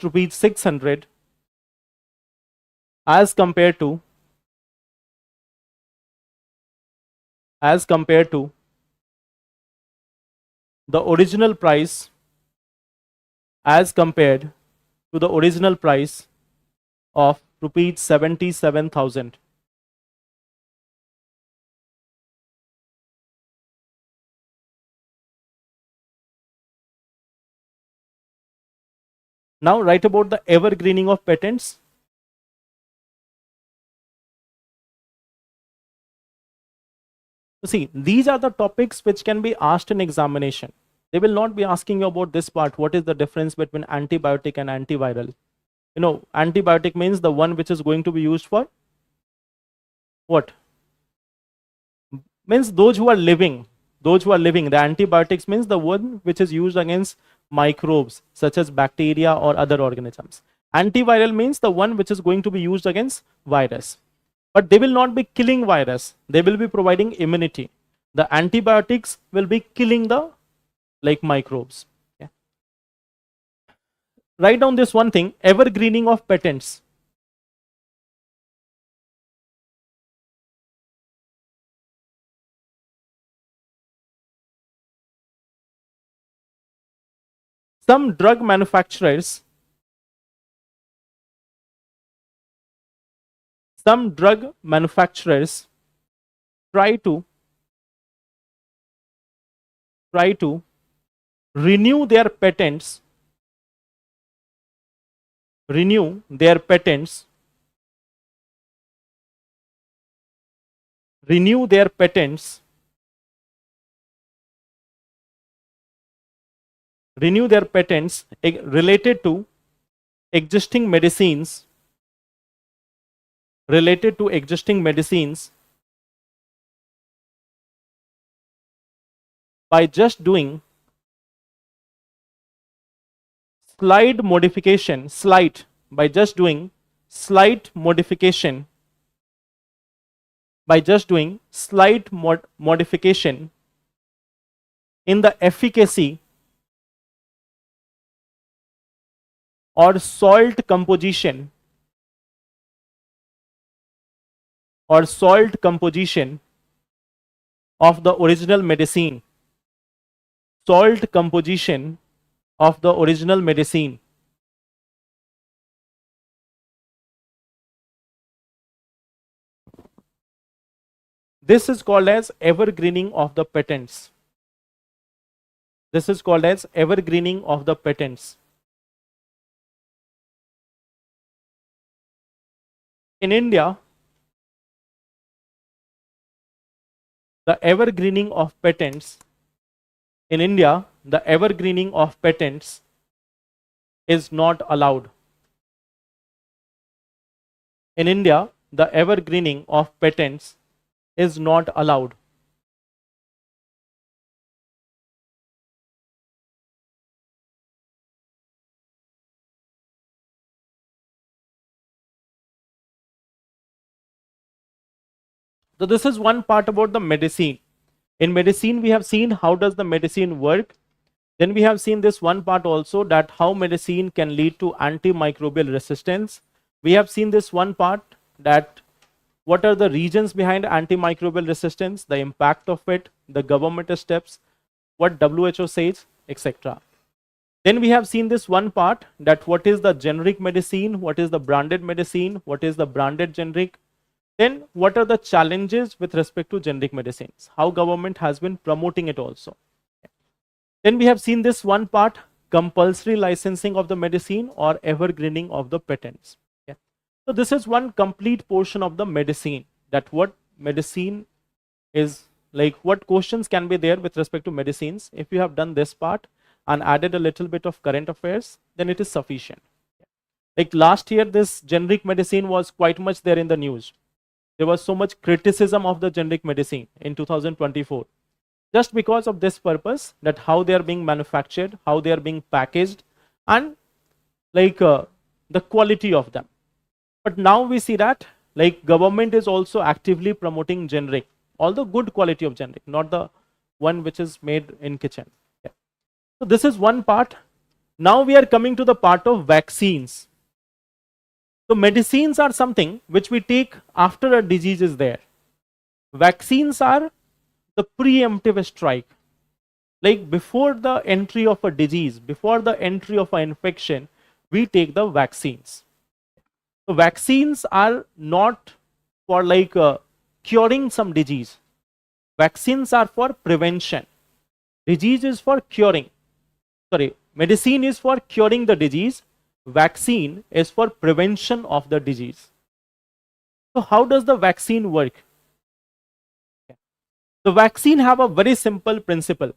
compared to the original price of rupees 77,000. Now write about the evergreening of patents. See, these are the topics which can be asked in examination. They will not be asking you about this part. What is the difference between antibiotic and antiviral? You know, antibiotic means the one which is going to be used for what? Means those who are living. The antibiotics means the one which is used against microbes such as bacteria or other organisms. Antiviral means the one which is going to be used against virus. But they will not be killing virus. They will be providing immunity. The antibiotics will be killing the microbes. Yeah. Write down this one thing, evergreening of patents. Some drug manufacturers try to renew their patents renew their patents related to existing medicines related to existing medicines by just doing slight modification, slight, by just doing slight modification, by just doing slight modification in the efficacy or salt composition of the original medicine, salt composition of the original medicine. This is called as evergreening of the patents. This is called as evergreening of the patents. In India, the evergreening of patents is not allowed. In India, the evergreening of patents is not allowed. So this is one part about the medicine. In medicine, we have seen how does the medicine work. Then we have seen this one part also, that how medicine can lead to antimicrobial resistance. We have seen this one part, that what are the reasons behind antimicrobial resistance, the impact of it, the government steps, what WHO says, etc. Then we have seen this one part, that what is the generic medicine, what is the branded medicine, what is the branded generic. Then what are the challenges with respect to generic medicines, how government has been promoting it also. Then we have seen this one part, compulsory licensing of the medicine or evergreening of the patents. Okay. So this is one complete portion of the medicine, that what medicine is like, what questions can be there with respect to medicines. If you have done this part and added a little bit of current affairs, then it is sufficient. Like last year, this generic medicine was quite much there in the news. There was so much criticism of the generic medicine in 2024. Just because of this purpose, that how they are being manufactured, how they are being packaged, and like the quality of them. But now we see that like government is also actively promoting generic, although good quality of generic, not the one which is made in kitchen. Yeah. So this is one part. Now we are coming to the part of vaccines. So medicines are something which we take after a disease is there. Vaccines are the preemptive strike. Like before the entry of a disease, before the entry of an infection, we take the vaccines. So vaccines are not for like curing some disease. Vaccines are for prevention. Disease is for curing. Sorry, medicine is for curing the disease. Vaccine is for prevention of the disease. So how does the vaccine work? The vaccine have a very simple principle.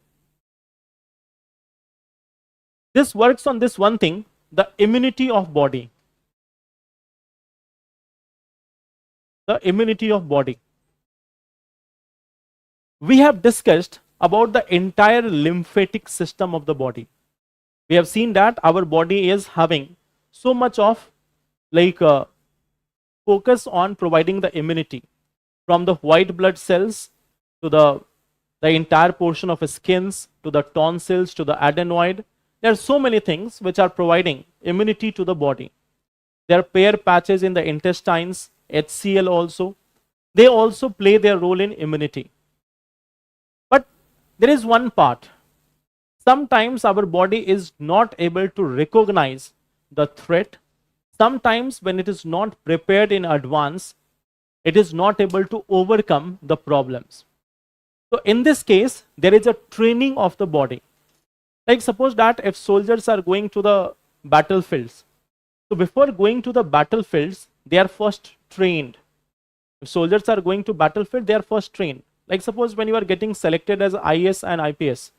This works on this one thing, the immunity of body. The immunity of body. We have discussed about the entire lymphatic system of the body. We have seen that our body is having so much of like focus on providing the immunity, from the white blood cells to the entire portion of skins, to the tonsils, to the adenoid. There are so many things which are providing immunity to the body. There are pair patches in the intestines, HCl also. They also play their role in immunity. But there is one part. Sometimes our body is not able to recognize the threat. Sometimes when it is not prepared in advance, it is not able to overcome the problems. So in this case, there is a training of the body. Like suppose that if soldiers are going to the battlefields, so before going to the battlefields, they are first trained. If soldiers are going to battlefield, they are first trained. Like suppose when you are getting selected as IAS and IPS,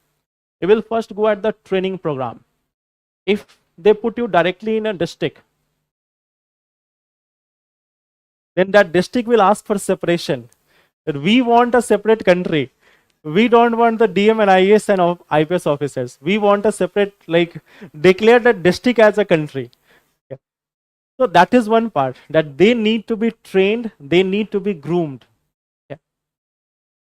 you will first go at the training program. If they put you directly in a district, then that district will ask for separation. That we want a separate country. We don't want the DM and IAS and IPS officers. We want a separate, like, declare that district as a country. Okay. So that is one part, that they need to be trained, they need to be groomed. Okay.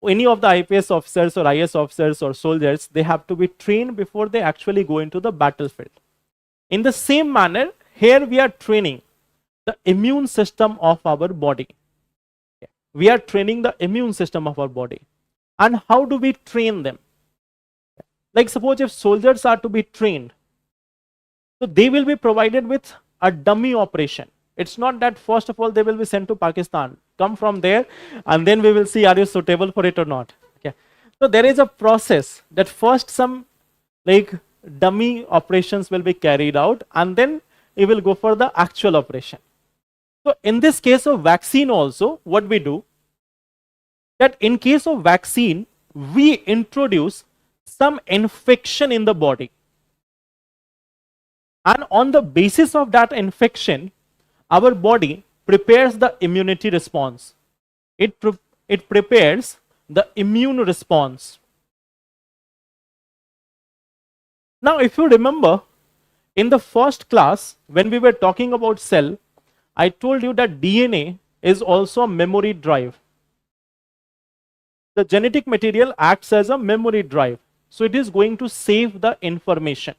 Any of the IPS officers or IAS officers or soldiers, they have to be trained before they actually go into the battlefield. In the same manner, here we are training the immune system of our body. Okay. We are training the immune system of our body. And how do we train them? Like, suppose if soldiers are to be trained, so they will be provided with a dummy operation. It's not that first of all they will be sent to Pakistan, come from there, and then we will see are you suitable for it or not. Okay. So there is a process that first some, like, dummy operations will be carried out, and then it will go for the actual operation. So in this case of vaccine also, what we do, that in case of vaccine, we introduce some infection in the body. And on the basis of that infection, our body prepares the immunity response. It prepares the immune response. Now, if you remember, in the first class, when we were talking about cell, I told you that DNA is also a memory drive. The genetic material acts as a memory drive. So it is going to save the information.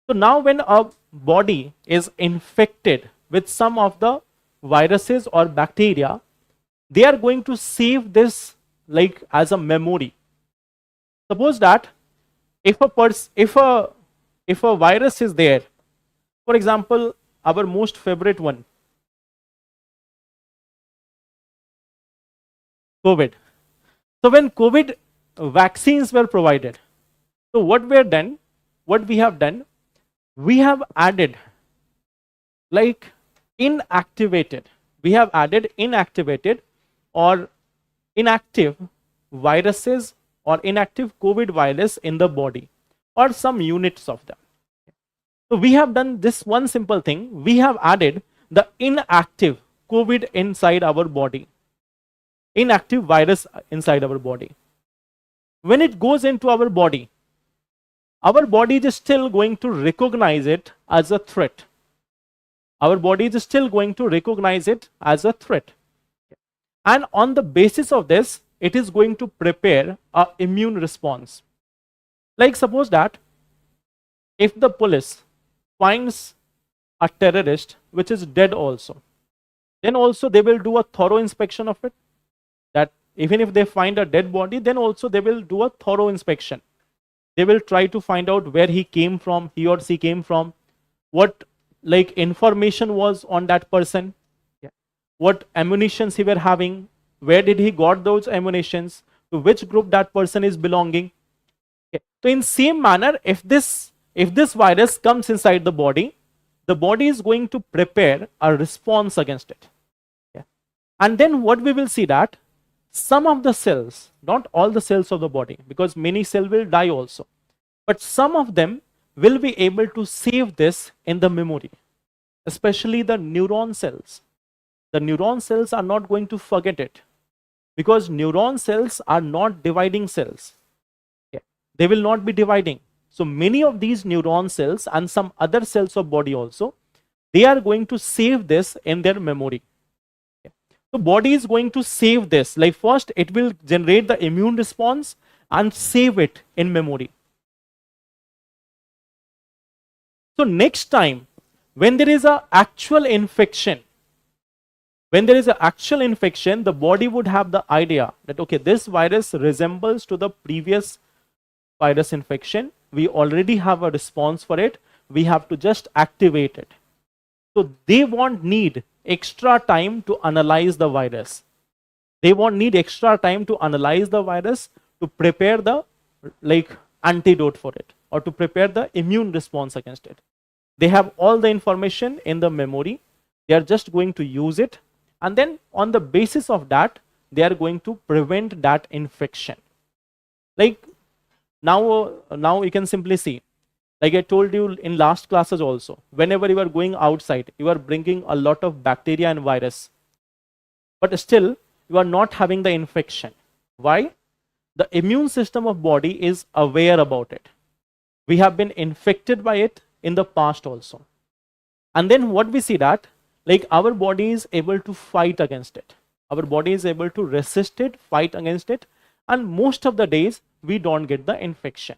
So now when a body is infected with some of the viruses or bacteria, they are going to save this, like, as a memory. Suppose that if a virus is there, for example, our most favorite one, COVID. So when COVID vaccines were provided, so what we have done, we have added, like, inactivated or inactive viruses or inactive COVID virus in the body, or some units of them. So we have done this one simple thing. We have added the inactive COVID inside our body, inactive virus inside our body. When it goes into our body is still going to recognize it as a threat. Our body is still going to recognize it as a threat. And on the basis of this, it is going to prepare an immune response. Like, suppose that if the police finds a terrorist which is dead also, then also they will do a thorough inspection of it. That even if they find a dead body, then also they will do a thorough inspection. They will try to find out where he came from, he or she came from, what, like, information was on that person, what ammunitions he were having, where did he got those ammunitions, to which group that person is belonging. Okay. So in same manner, if this virus comes inside the body is going to prepare a response against it. Okay. And then what we will see, that some of the cells, not all the cells of the body, because many cells will die also, but some of them will be able to save this in the memory, especially the neuron cells. The neuron cells are not going to forget it, because neuron cells are not dividing cells. Okay. They will not be dividing. So many of these neuron cells and some other cells of body also, they are going to save this in their memory. So body is going to save this. Like, first it will generate the immune response and save it in memory. So next time when there is an actual infection, the body would have the idea that, okay, this virus resembles to the previous virus infection. We already have a response for it. We have to just activate it. So they won't need extra time to analyze the virus. They won't need extra time to analyze the virus to prepare the, like, antidote for it, or to prepare the immune response against it. They have all the information in the memory. They are just going to use it, and then on the basis of that, they are going to prevent that infection. Like, now you can simply see, like I told you in last classes also, whenever you are going outside, you are bringing a lot of bacteria and virus. but still you are not having the infection. Why? The immune system of body is aware about it. We have been infected by it in the past also. And then what we see that, like, our body is able to fight against it. Our body is able to resist it, fight against it, and most of the days we don't get the infection.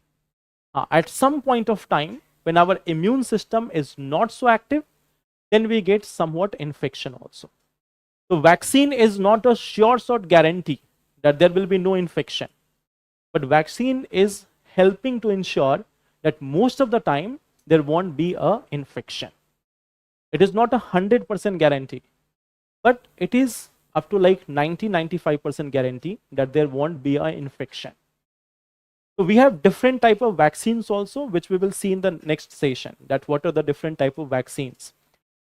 At some point of time, when our immune system is not so active, then we get somewhat infection also. So vaccine is not a sure shot guarantee that there will be no infection, but vaccine is helping to ensure that most of the time there won't be a infection. It is not 100% guarantee, but it is up to like 90-95% guarantee that there won't be an infection. So we have different type of vaccines also, which we will see in the next session, that what are the different type of vaccines.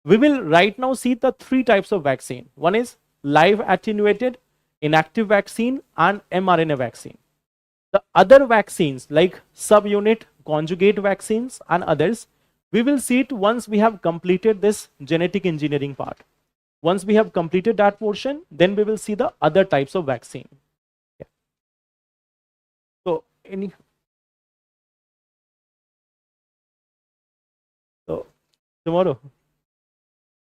We will right now see the three types of vaccine. One is live attenuated, inactive vaccine, and mRNA vaccine. The other vaccines like subunit, conjugate vaccines, and others, we will see it once we have completed this genetic engineering part. Once we have completed that portion, then we will see the other types of vaccine. Yeah. So tomorrow.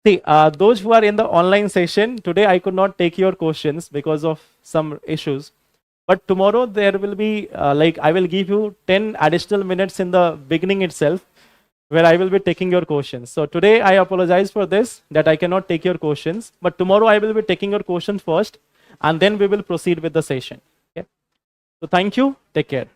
See, those who are in the online session, today I could not take your questions because of some issues. But tomorrow there will be, I will give you 10 additional minutes in the beginning itself, where I will be taking your questions. So today I apologize for this, that I cannot take your questions. But tomorrow I will be taking your questions first, and then we will proceed with the session. Okay? So thank you. Take care.